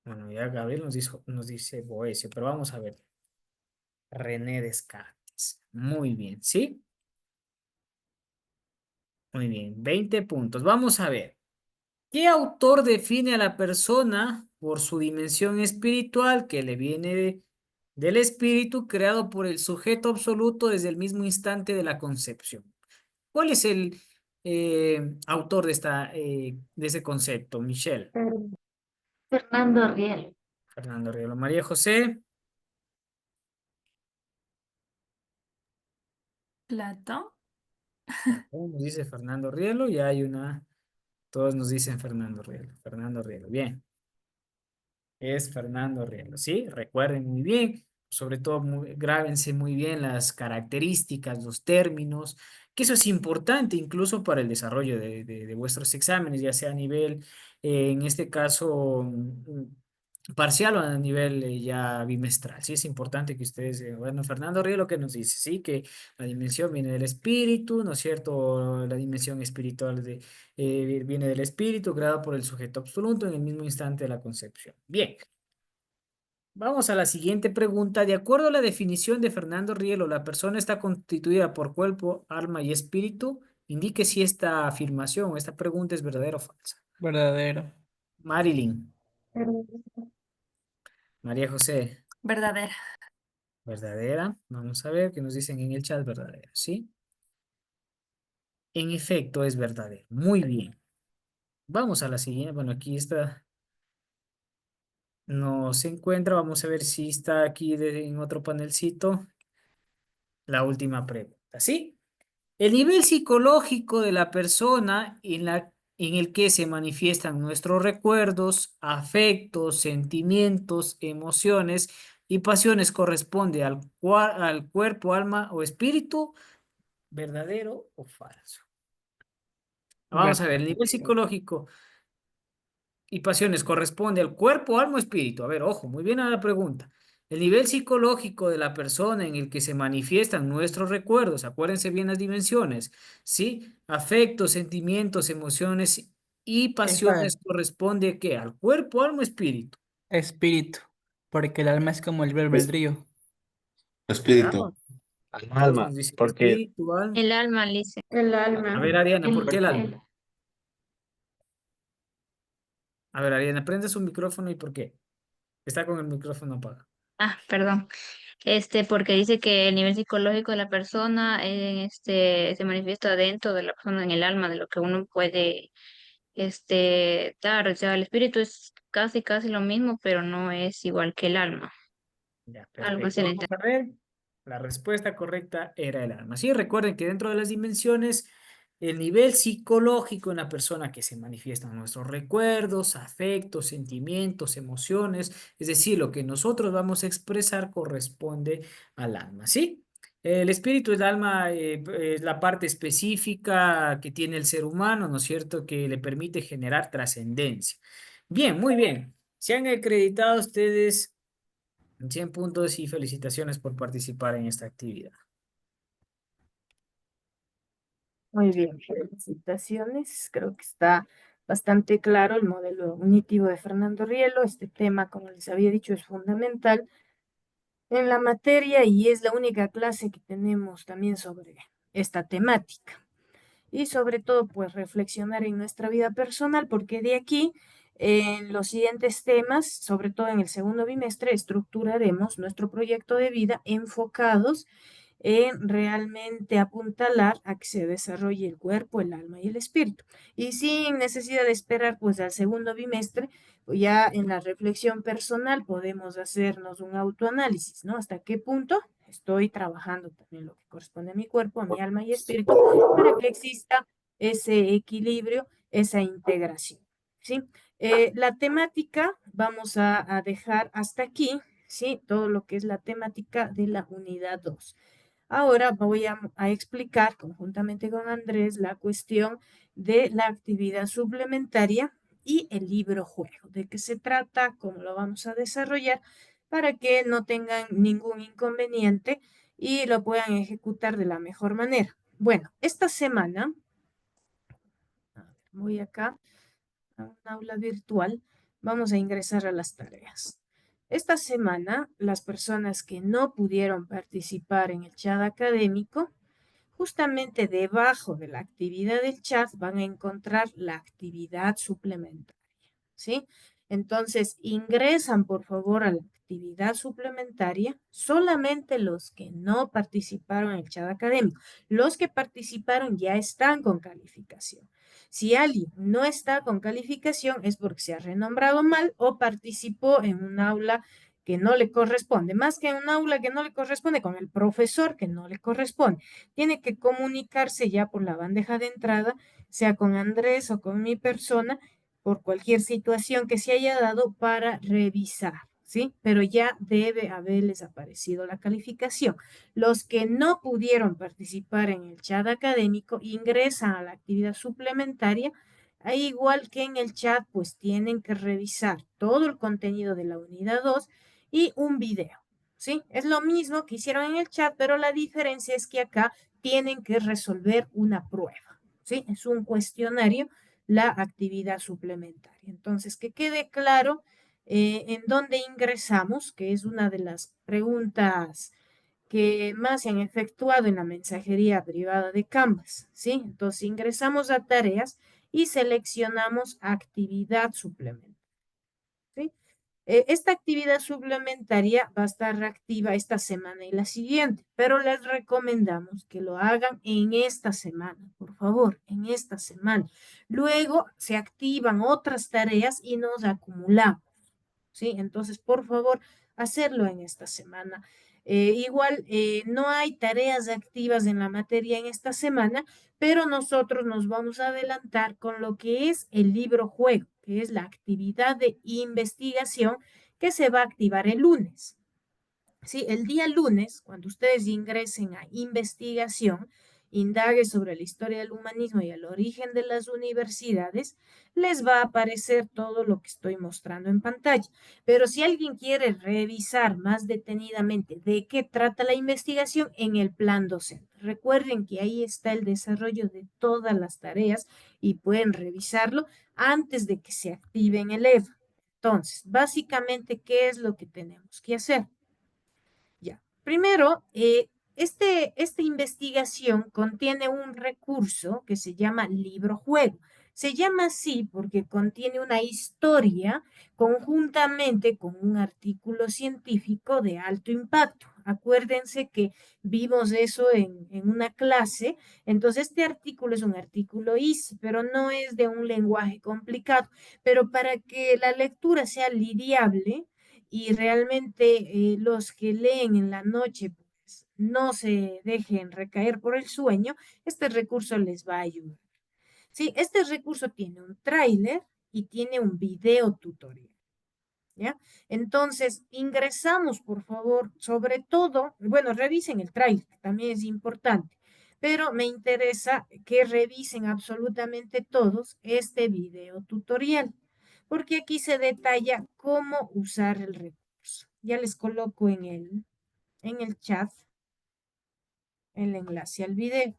Bueno, ya Gabriel nos dice Boesio, pero vamos a ver. René Descartes. Muy bien, ¿sí? Muy bien, 20 puntos. Vamos a ver. ¿Qué autor define a la persona por su dimensión espiritual que le viene del espíritu creado por el sujeto absoluto desde el mismo instante de la concepción? ¿Cuál es el autor de ese concepto, Michelle? Fernando Riel. Fernando Rielo. María José. Platón. Nos dice Fernando Rielo y hay una, todos nos dicen Fernando Rielo. Fernando Rielo, bien. Es Fernando Rielo, ¿sí? Recuerden muy bien, sobre todo grábense muy bien las características, los términos, que eso es importante incluso para el desarrollo de vuestros exámenes, ya sea a nivel, en este caso, parcial o a nivel ya bimestral, ¿sí? Es importante que ustedes, bueno, Fernando Rielo que nos dice, ¿sí? Que la dimensión viene del espíritu, ¿no es cierto? La dimensión espiritual viene del espíritu, creado por el sujeto absoluto en el mismo instante de la concepción. Bien. Vamos a la siguiente pregunta. De acuerdo a la definición de Fernando Rielo, la persona está constituida por cuerpo, alma y espíritu. Indique si esta afirmación o esta pregunta es verdadera o falsa. Verdadero. Marilyn, María José, Verdadera. verdadera. Vamos a ver qué nos dicen en el chat, verdadero, ¿sí? En efecto, es verdadero. Muy bien. Vamos a la siguiente. Bueno, aquí está. No se encuentra. Vamos a ver si está aquí en otro panelcito. La última pregunta, ¿sí? El nivel psicológico de la persona en el que se manifiestan nuestros recuerdos, afectos, sentimientos, emociones y pasiones corresponde al cuerpo, alma o espíritu, ¿verdadero o falso? Vamos a ver, el nivel Verdadero. psicológico y pasiones corresponde al cuerpo, alma o espíritu. A ver, ojo, muy bien a la pregunta. El nivel psicológico de la persona en el que se manifiestan nuestros recuerdos, acuérdense bien las dimensiones, ¿sí? Afectos, sentimientos, emociones y Esa pasiones corresponde ¿a qué? Al cuerpo, alma o espíritu. espíritu. Porque el alma es como el libre albedrío. Espíritu. Veamos. Al Todos nos alma, dicen porque espíritu, alma. El alma, Lice. El A alma. ver, Ariana, ¿por qué el alma? El- A ver, Ariana, prende su micrófono y ¿por qué? Está con el micrófono apagado. Ah, perdón. Porque dice que el nivel psicológico de la persona se manifiesta dentro de la persona en el alma, de lo que uno puede dar. O sea, el espíritu es casi, casi lo mismo, pero no es igual que el alma. Ya, Algo perfecto. así le Vamos a ver. La respuesta correcta era el alma. Sí, recuerden que dentro de las dimensiones, el nivel psicológico en la persona que se manifiestan nuestros recuerdos, afectos, sentimientos, emociones, es decir, lo que nosotros vamos a expresar corresponde al alma, ¿sí? El espíritu, el alma, es la parte específica que tiene el ser humano, ¿no es cierto?, que le permite generar trascendencia. Bien, muy bien. Se han acreditado ustedes 100 puntos y felicitaciones por participar en esta actividad. Muy bien, felicitaciones. Creo que está bastante claro el modelo unitivo de Fernando Rielo. Este tema, como les había dicho, es fundamental en la materia y es la única clase que tenemos también sobre esta temática. Y sobre todo, pues reflexionar en nuestra vida personal, porque de aquí, en los siguientes temas, sobre todo en el segundo bimestre, estructuraremos nuestro proyecto de vida enfocados en realmente apuntalar a que se desarrolle el cuerpo, el alma y el espíritu. Y sin necesidad de esperar pues al segundo bimestre, pues, ya en la reflexión personal podemos hacernos un autoanálisis, ¿no? ¿Hasta qué punto estoy trabajando también lo que corresponde a mi cuerpo, a mi alma y espíritu, para que exista ese equilibrio, esa integración, ¿sí? La temática vamos a dejar hasta aquí, ¿sí? Todo lo que es la temática de la unidad 2. Ahora voy a explicar conjuntamente con Andrés la cuestión de la actividad suplementaria y el libro juego. ¿De qué se trata? ¿Cómo lo vamos a desarrollar? Para que no tengan ningún inconveniente y lo puedan ejecutar de la mejor manera. Bueno, esta semana, voy acá a un aula virtual, vamos a ingresar a las tareas. Esta semana, las personas que no pudieron participar en el chat académico, justamente debajo de la actividad del chat van a encontrar la actividad suplementaria, ¿sí? Entonces, ingresan por favor a la actividad suplementaria solamente los que no participaron en el chat académico. Los que participaron ya están con calificación. Si alguien no está con calificación es porque se ha renombrado mal o participó en un aula que no le corresponde, más que en un aula que no le corresponde, con el profesor que no le corresponde. Tiene que comunicarse ya por la bandeja de entrada, sea con Andrés o con mi persona, por cualquier situación que se haya dado para revisar, ¿sí? Pero ya debe haberles aparecido la calificación. Los que no pudieron participar en el chat académico ingresan a la actividad suplementaria. Ahí, igual que en el chat, pues tienen que revisar todo el contenido de la unidad 2 y un video, ¿sí? Es lo mismo que hicieron en el chat, pero la diferencia es que acá tienen que resolver una prueba, ¿sí? Es un cuestionario, la actividad suplementaria. Entonces, que quede claro en dónde ingresamos, que es una de las preguntas que más se han efectuado en la mensajería privada de Canvas, ¿sí? Entonces, ingresamos a tareas y seleccionamos actividad suplementaria, ¿sí? Esta actividad suplementaria va a estar reactiva esta semana y la siguiente, pero les recomendamos que lo hagan en esta semana, por favor, en esta semana. Luego se activan otras tareas y nos acumulamos, ¿sí? Entonces, por favor, hacerlo en esta semana. Igual, no hay tareas activas en la materia en esta semana, pero nosotros nos vamos a adelantar con lo que es el libro juego, que es la actividad de investigación que se va a activar el lunes. Sí, el día lunes, cuando ustedes ingresen a investigación, indague sobre la historia del humanismo y el origen de las universidades, les va a aparecer todo lo que estoy mostrando en pantalla. Pero si alguien quiere revisar más detenidamente de qué trata la investigación en el plan docente, recuerden que ahí está el desarrollo de todas las tareas y pueden revisarlo antes de que se active en el EVA. Entonces, básicamente, ¿qué es lo que tenemos que hacer? Ya. Primero, esta investigación contiene un recurso que se llama libro juego. Se llama así porque contiene una historia conjuntamente con un artículo científico de alto impacto. Acuérdense que vimos eso en una clase. Entonces, este artículo es un artículo easy, pero no es de un lenguaje complicado. Pero para que la lectura sea lidiable, y realmente los que leen en la noche pues, no se dejen recaer por el sueño, este recurso les va a ayudar. Sí, este recurso tiene un tráiler y tiene un video tutorial. ¿Ya? Entonces, ingresamos, por favor, sobre todo, bueno, revisen el tráiler, que también es importante, pero me interesa que revisen absolutamente todos este video tutorial, porque aquí se detalla cómo usar el recurso. Ya les coloco en el chat el enlace al video.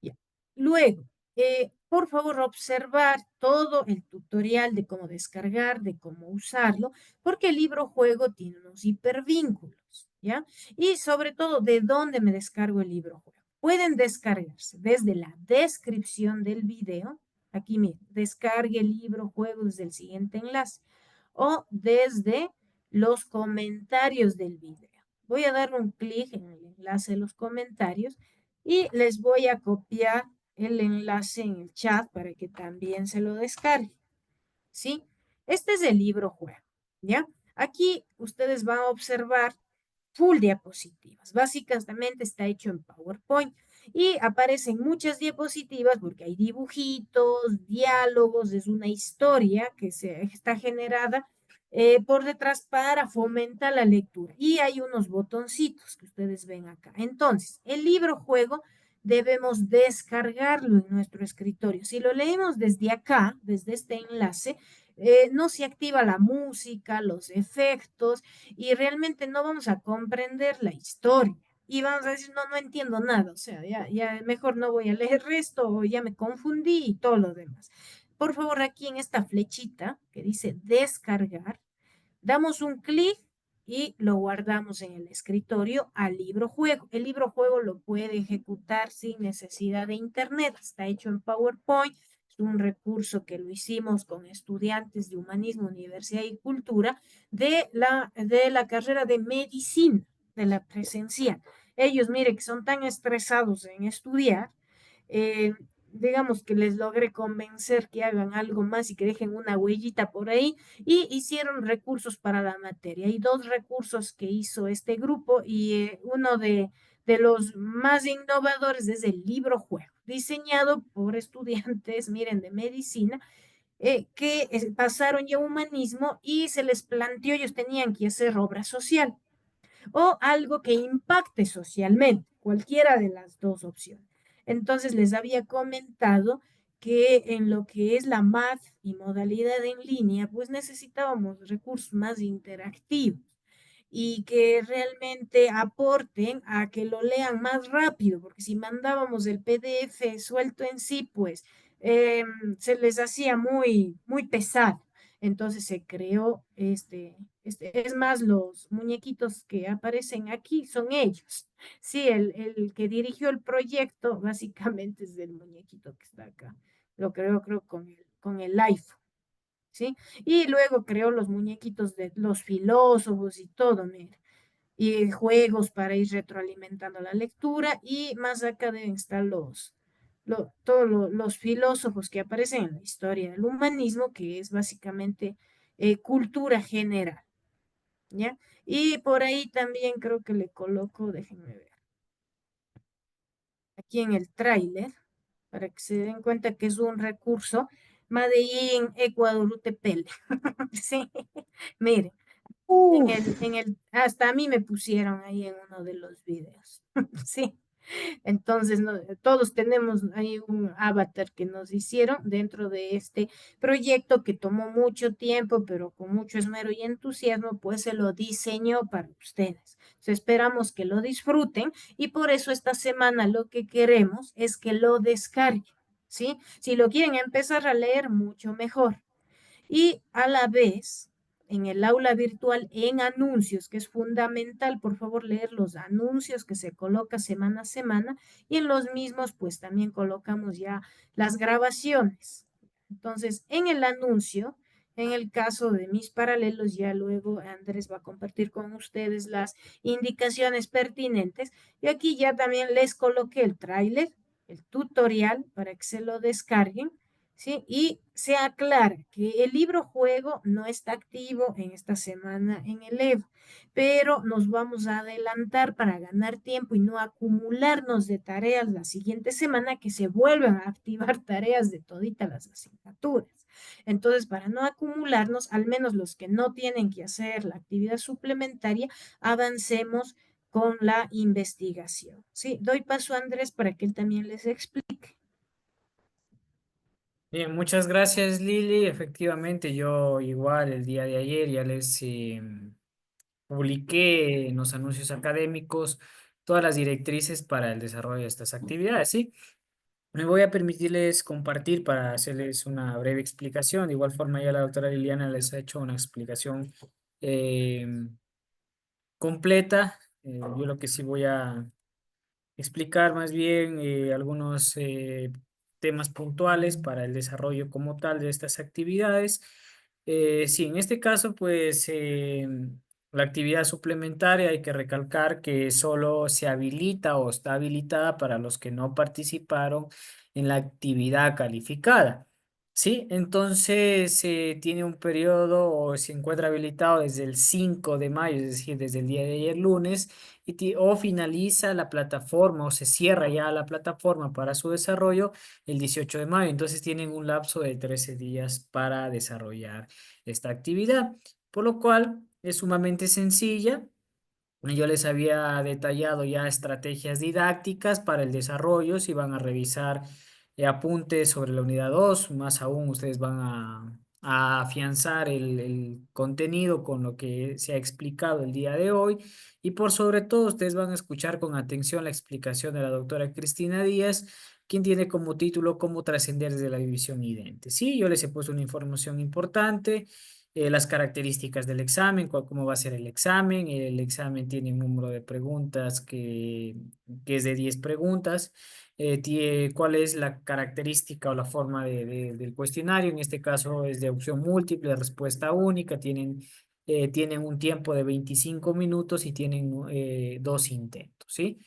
Ya. Luego, por favor, observar todo el tutorial de cómo descargar, de cómo usarlo, porque el libro juego tiene unos hipervínculos, ¿ya? Y sobre todo, ¿de dónde me descargo el libro juego? Pueden descargarse desde la descripción del video. Aquí, miren, descargue el libro juego desde el siguiente enlace o desde los comentarios del video. Voy a dar un clic en el enlace de los comentarios y les voy a copiar el enlace en el chat para que también se lo descarguen, ¿sí? Este es el libro juego, ¿ya? Aquí ustedes van a observar full diapositivas. Básicamente está hecho en PowerPoint y aparecen muchas diapositivas porque hay dibujitos, diálogos, es una historia que se está generada por detrás para fomentar la lectura. Y hay unos botoncitos que ustedes ven acá. Entonces, el libro juego debemos descargarlo en nuestro escritorio. Si lo leemos desde acá, desde este enlace, no se activa la música, los efectos y realmente no vamos a comprender la historia. Y vamos a decir, no, no entiendo nada, o sea, ya mejor no voy a leer esto o ya me confundí y todo lo demás. Por favor, aquí en esta flechita que dice descargar, damos un clic y lo guardamos en el escritorio al libro juego. El libro juego lo puede ejecutar sin necesidad de internet, está hecho en PowerPoint, es un recurso que lo hicimos con estudiantes de Humanismo, Universidad y Cultura de la carrera de medicina, de la presencial. Ellos, mire, que son tan estresados en estudiar, eh, digamos que les logré convencer que hagan algo más y que dejen una huellita por ahí y hicieron recursos para la materia. Hay dos recursos que hizo este grupo y uno de los más innovadores es el libro juego, diseñado por estudiantes, miren, de medicina, que pasaron ya a humanismo y se les planteó, ellos tenían que hacer obra social o algo que impacte socialmente, cualquiera de las dos opciones. Entonces les había comentado que en lo que es la math y modalidad en línea, pues necesitábamos recursos más interactivos y que realmente aporten a que lo lean más rápido, porque si mandábamos el PDF suelto en sí, pues se les hacía muy pesado. Entonces se creó es más, los muñequitos que aparecen aquí son ellos. Sí, el que dirigió el proyecto básicamente es el muñequito que está acá. Lo creó, creo, con el iPhone. ¿Sí? Y luego creó los muñequitos de los filósofos y todo, mira, y juegos para ir retroalimentando la lectura, y más acá deben estar todos los filósofos que aparecen en la historia del humanismo, que es básicamente cultura general, ¿ya? Y por ahí también creo que le coloco, déjenme ver, aquí en el tráiler, para que se den cuenta que es un recurso Made in Ecuador UTPL. Sí, miren, hasta a mí me pusieron ahí en uno de los videos. Sí. Entonces, todos tenemos ahí un avatar que nos hicieron dentro de este proyecto que tomó mucho tiempo, pero con mucho esmero y entusiasmo, pues se lo diseñó para ustedes. Entonces, esperamos que lo disfruten y por eso esta semana lo que queremos es que lo descarguen, ¿sí? Si lo quieren empezar a leer, mucho mejor. Y a la vez, en el aula virtual, en anuncios, que es fundamental, por favor, leer los anuncios que se coloca semana a semana, y en los mismos, pues también colocamos ya las grabaciones. Entonces, en el anuncio, en el caso de mis paralelos, ya luego Andrés va a compartir con ustedes las indicaciones pertinentes. Y aquí ya también les coloqué el tráiler, el tutorial para que se lo descarguen. ¿Sí? Y se aclara que el libro juego no está activo en esta semana en el EVA, pero nos vamos a adelantar para ganar tiempo y no acumularnos de tareas la siguiente semana, que se vuelvan a activar tareas de toditas las asignaturas. Entonces, para no acumularnos, al menos los que no tienen que hacer la actividad suplementaria, avancemos con la investigación. Sí, doy paso a Andrés para que él también les explique. Bien, muchas gracias, Lili. Efectivamente, yo igual el día de ayer ya les publiqué en los anuncios académicos todas las directrices para el desarrollo de estas actividades, ¿sí? Me voy a permitirles compartir para hacerles una breve explicación. De igual forma, ya la doctora Liliana les ha hecho una explicación eh, completa. Yo lo que sí voy a explicar más bien algunos temas puntuales para el desarrollo como tal de estas actividades. Sí, en este caso, pues la actividad suplementaria hay que recalcar que solo se habilita o está habilitada para los que no participaron en la actividad calificada. Sí, entonces tiene un periodo o se encuentra habilitado desde el 5 de mayo, es decir, desde el día de ayer lunes, o finaliza la plataforma o se cierra ya la plataforma para su desarrollo el 18 de mayo. Entonces tienen un lapso de 13 días para desarrollar esta actividad, por lo cual es sumamente sencilla. Yo les había detallado ya estrategias didácticas para el desarrollo, si van a revisar apuntes sobre la unidad 2, más aún ustedes van a afianzar el contenido con lo que se ha explicado el día de hoy y por sobre todo ustedes van a escuchar con atención la explicación de la doctora Cristina Díaz, quien tiene como título Cómo trascender desde la división idente. Sí, yo les he puesto una información importante, las características del examen, cómo va a ser el examen. El examen tiene un número de preguntas que es de 10 preguntas. Cuál es la característica o la forma del cuestionario. En este caso es de opción múltiple, respuesta única. Tienen un tiempo de 25 minutos y tienen 2 intentos, ¿sí?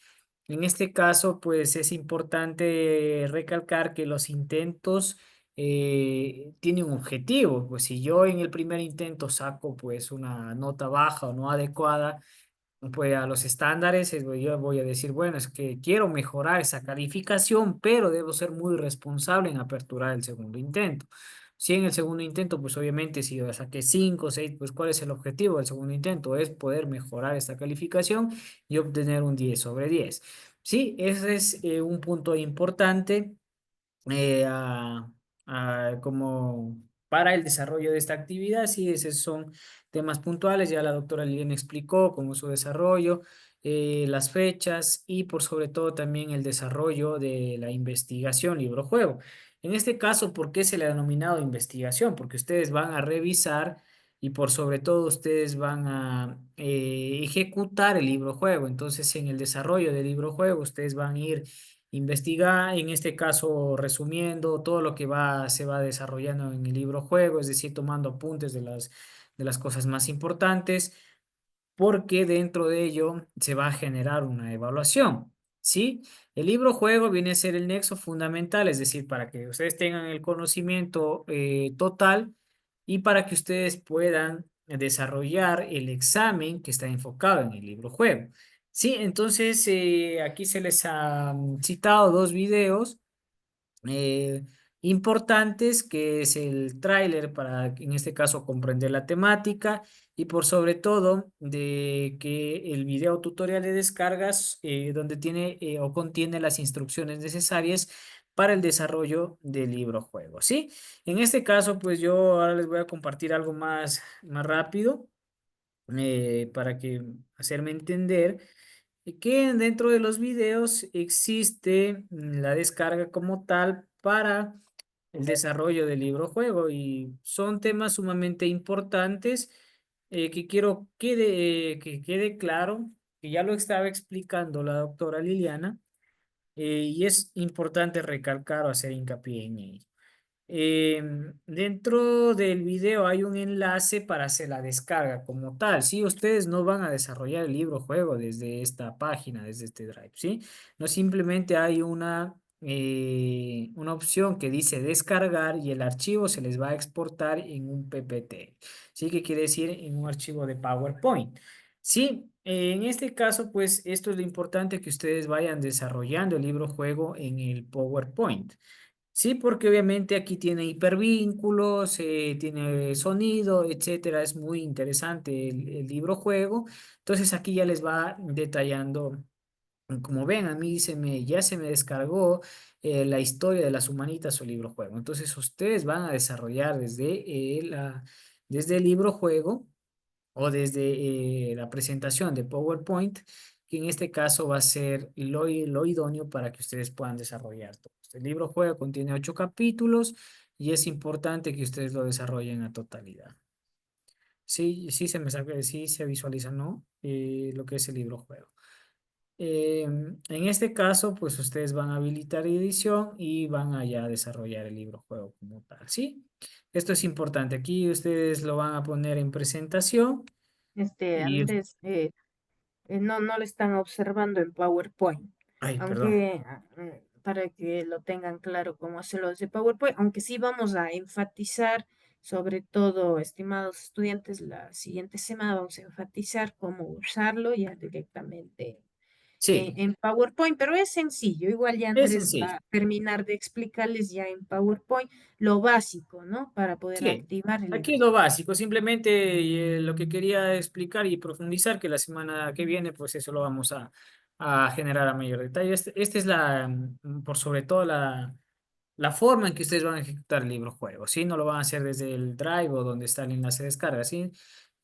En este caso, pues es importante recalcar que los intentos tiene un objetivo. Pues si yo en el primer intento saco pues una nota baja o no adecuada, pues a los estándares, yo voy a decir, bueno, es que quiero mejorar esa calificación, pero debo ser muy responsable en aperturar el segundo intento. Si en el segundo intento, pues obviamente si yo saqué 5 o 6, pues ¿cuál es el objetivo del segundo intento? Es poder mejorar esta calificación y obtener un 10/10. Sí, ese es un punto importante eh, a- como para el desarrollo de esta actividad. Sí, esos son temas puntuales. Ya la doctora Liliana explicó cómo su desarrollo, las fechas y por sobre todo también el desarrollo de la investigación libro-juego. En este caso, ¿por qué se le ha denominado investigación? Porque ustedes van a revisar y por sobre todo ustedes van a ejecutar el libro-juego. Entonces, en el desarrollo del libro-juego, ustedes van a ir investigar, en este caso resumiendo todo lo que se va desarrollando en el libro juego, es decir, tomando apuntes de las cosas más importantes, porque dentro de ello se va a generar una evaluación, ¿sí? El libro juego viene a ser el nexo fundamental, es decir, para que ustedes tengan el conocimiento total y para que ustedes puedan desarrollar el examen que está enfocado en el libro juego. Sí, entonces aquí se les ha citado 2 videos eh, importantes, que es el tráiler para, en este caso, comprender la temática y por sobre todo de que el video tutorial de descargas donde tiene o contiene las instrucciones necesarias para el desarrollo del libro juego, ¿sí? En este caso, pues yo ahora les voy a compartir algo más rápido para que hacerme entender que dentro de los videos existe la descarga como tal para el desarrollo del libro juego y son temas sumamente importantes que quiero que quede claro, que ya lo estaba explicando la doctora Liliana, y es importante recalcar o hacer hincapié en ello. Dentro del video hay un enlace para hacer la descarga como tal. Si ustedes no van a desarrollar el libro juego desde esta página, desde este Drive, ¿sí? No, simplemente hay una opción que dice descargar y el archivo se les va a exportar en un PPT. ¿Sí? Que quiere decir en un archivo de PowerPoint. Sí, en este caso, pues esto es lo importante, que ustedes vayan desarrollando el libro juego en el PowerPoint. Sí, porque obviamente aquí tiene hipervínculos, tiene sonido, etcétera. Es muy interesante el libro juego. Entonces aquí ya les va detallando. Como ven, a mí ya se me descargó la historia de las humanitas o libro juego. Entonces ustedes van a desarrollar desde el libro juego o desde la presentación de PowerPoint, que en este caso va a ser lo idóneo para que ustedes puedan desarrollar todo. El libro juego contiene 8 capítulos y es importante que ustedes lo desarrollen a totalidad. Sí, sí se visualiza, ¿no? Lo que es el libro juego. En este caso, pues ustedes van a habilitar edición y van a ya desarrollar el libro juego como tal, ¿sí? Esto es importante. Aquí ustedes lo van a poner en presentación y... Andrés, no, no le están observando en PowerPoint, Ay, perdón. aunque para que lo tengan claro cómo hacerlo desde PowerPoint, aunque sí vamos a enfatizar, sobre todo, estimados estudiantes, la siguiente semana vamos a enfatizar cómo usarlo ya directamente Sí, en PowerPoint, pero es sencillo. Igual ya es Andrés va sencillo. a terminar de explicarles ya en PowerPoint lo básico, ¿no? Para poder Sí, activar el aquí libro. es lo básico, simplemente lo que quería explicar y profundizar, que la semana que viene, pues eso lo vamos a generar a mayor detalle. Esta es por sobre todo la forma en que ustedes van a ejecutar el libro juego, ¿sí? No lo van a hacer desde el Drive o donde está el enlace de descarga, ¿sí?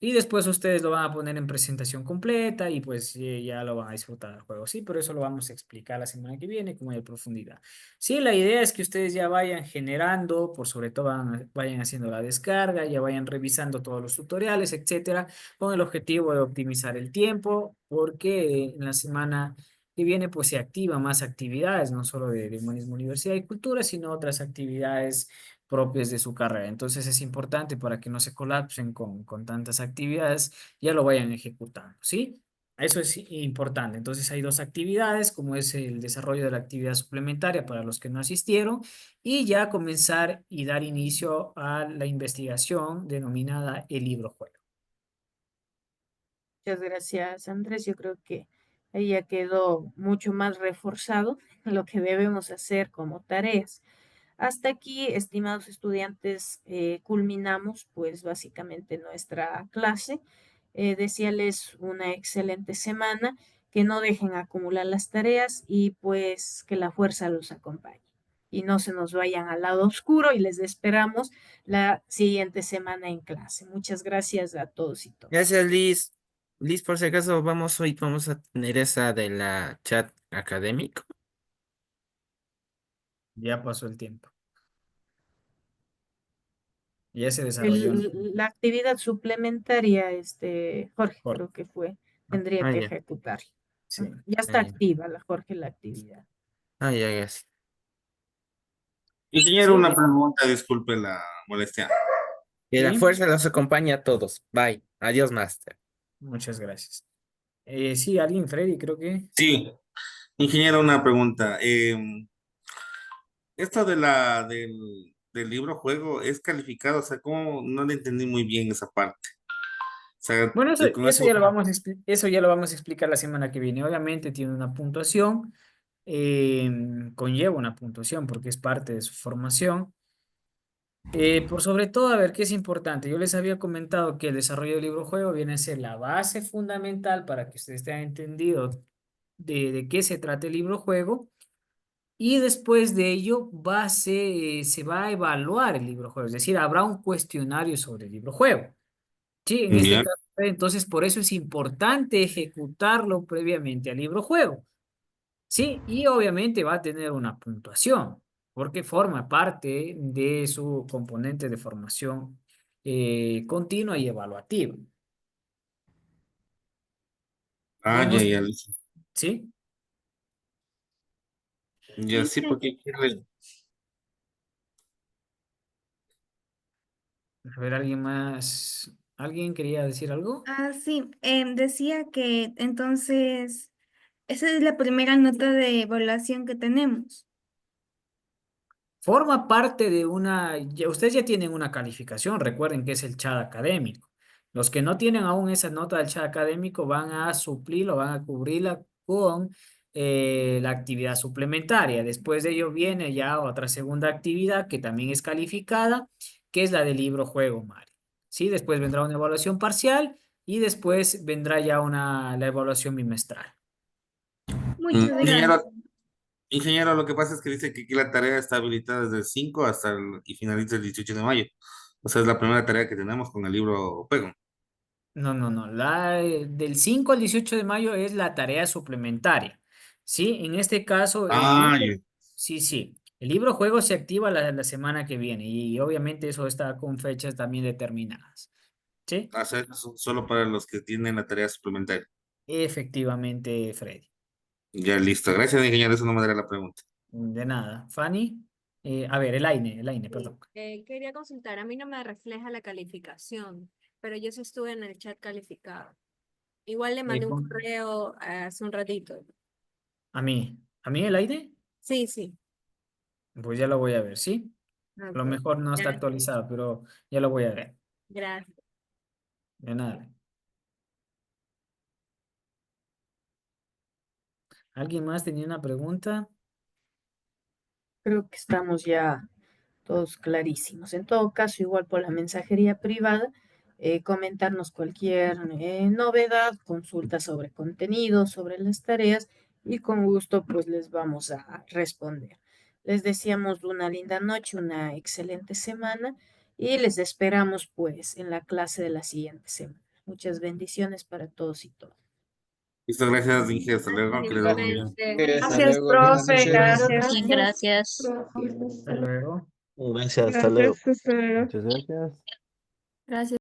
Y después ustedes lo van a poner en presentación completa y pues ya lo van a disfrutar del juego, ¿sí? Pero eso lo vamos a explicar la semana que viene con mayor profundidad. Sí, la idea es que ustedes ya vayan generando, por sobre todo vayan haciendo la descarga, ya vayan revisando todos los tutoriales, etcétera, con el objetivo de optimizar el tiempo, porque en la semana que viene pues se activan más actividades, no solo de Humanismo, Universidad y Cultura, sino otras actividades propias de su carrera. Entonces es importante para que no se colapsen con tantas actividades, ya lo vayan ejecutando, ¿sí? Eso es importante. Entonces hay dos actividades, como es el desarrollo de la actividad suplementaria para los que no asistieron, y ya comenzar y dar inicio a la investigación denominada el libro juego. Muchas gracias, Andrés. Yo creo que ahí ya quedó mucho más reforzado lo que debemos hacer como tareas. Hasta aquí, estimados estudiantes, culminamos pues básicamente nuestra clase. Desearles una excelente semana, que no dejen acumular las tareas y pues que la fuerza los acompañe. Y no se nos vayan al lado oscuro y les esperamos la siguiente semana en clase. Muchas gracias a todos y todas. Gracias, Liz. Liz, por si acaso, vamos a tener esa de la chat académico. Ya pasó el tiempo. Ya se desarrolló. La actividad suplementaria, Jorge, Por- creo que fue, tendría que Ya. ejecutar. Sí. Ya está activa Jorge, la actividad. Ya, gracias. Ingeniero, Sí, una pregunta, disculpe la molestia. Que la sí. fuerza los acompañe a todos. Bye. Adiós, Master. Muchas gracias. Sí, alguien, Freddy, creo que. Sí, ingeniero, una pregunta. Esto del libro juego es calificado, o sea, ¿cómo? No le entendí muy bien esa parte. O sea, Bueno, con eso. eso ya lo vamos a explicar la semana que viene. Obviamente tiene una puntuación, conlleva una puntuación porque es parte de su formación. Por sobre todo, a ver, ¿qué es importante? Yo les había comentado que el desarrollo del libro juego viene a ser la base fundamental para que ustedes tengan entendido de qué se trata el libro juego. Y después de ello se va a evaluar el libro juego, es decir, habrá un cuestionario sobre el libro juego. Sí, en este Ya. caso, entonces por eso es importante ejecutarlo previamente al libro juego. Sí, y obviamente va a tener una puntuación, porque forma parte de su componente de formación continua y evaluativa. Ah, Ya no ya, sé, ya. ¿sí? Ya sí, porque A ver, ¿alguien más? ¿Alguien quería decir algo? Ah, sí, decía que entonces esa es la primera nota de evaluación que tenemos. Forma parte de ustedes ya tienen una calificación, recuerden que es el chat académico. Los que no tienen aún esa nota del chat académico van a suplirlo, van a cubrirla con la actividad suplementaria. Después de ello viene ya otra segunda actividad que también es calificada, que es la del libro juego, Mario. ¿Sí? Después vendrá una evaluación parcial y después vendrá ya la evaluación bimestral. Muchas gracias. ingeniero, ingeniero, lo que pasa es que dice que aquí la tarea está habilitada desde el 5 y finaliza el 18 de mayo. O sea, es la primera tarea que tenemos con el libro juego. No, no, no. Del 5 al 18 de mayo es la tarea suplementaria. Sí, en este caso, Ah, ya. sí, sí. El libro juego se activa la semana que viene y obviamente eso está con fechas también determinadas. ¿Sí? O sea, solo para los que tienen la tarea suplementaria. Efectivamente, Freddy. Ya listo. Gracias, ingeniero. Eso no me dará la pregunta. De nada. Fanny, a ver, el AINE, perdón. Quería consultar, a mí no me refleja la calificación, pero yo sí estuve en el chat calificado. Igual le mandé un Con- correo hace un ratito. ¿A mí el AINE? Sí, sí. Pues ya lo voy a ver, ¿sí? A lo Ok, mejor no está gracias. actualizado, pero ya lo voy a ver. Gracias. De nada. ¿Alguien más tenía una pregunta? Creo que estamos ya todos clarísimos. En todo caso, igual por la mensajería privada, comentarnos cualquier novedad, consulta sobre contenido, sobre las tareas y con gusto pues les vamos a responder. Les deseamos una linda noche, una excelente semana y les esperamos pues en la clase de la siguiente semana. Muchas bendiciones para todos y todas. Listo, gracias, Inge. Hasta luego. Que les vaya muy bien. Igualmente. Hasta Gracias, luego, buenas profe. noches. Bien, gracias. Hasta luego. Gracias, hasta luego. Gracias, hasta luego. Muchas gracias. Gracias.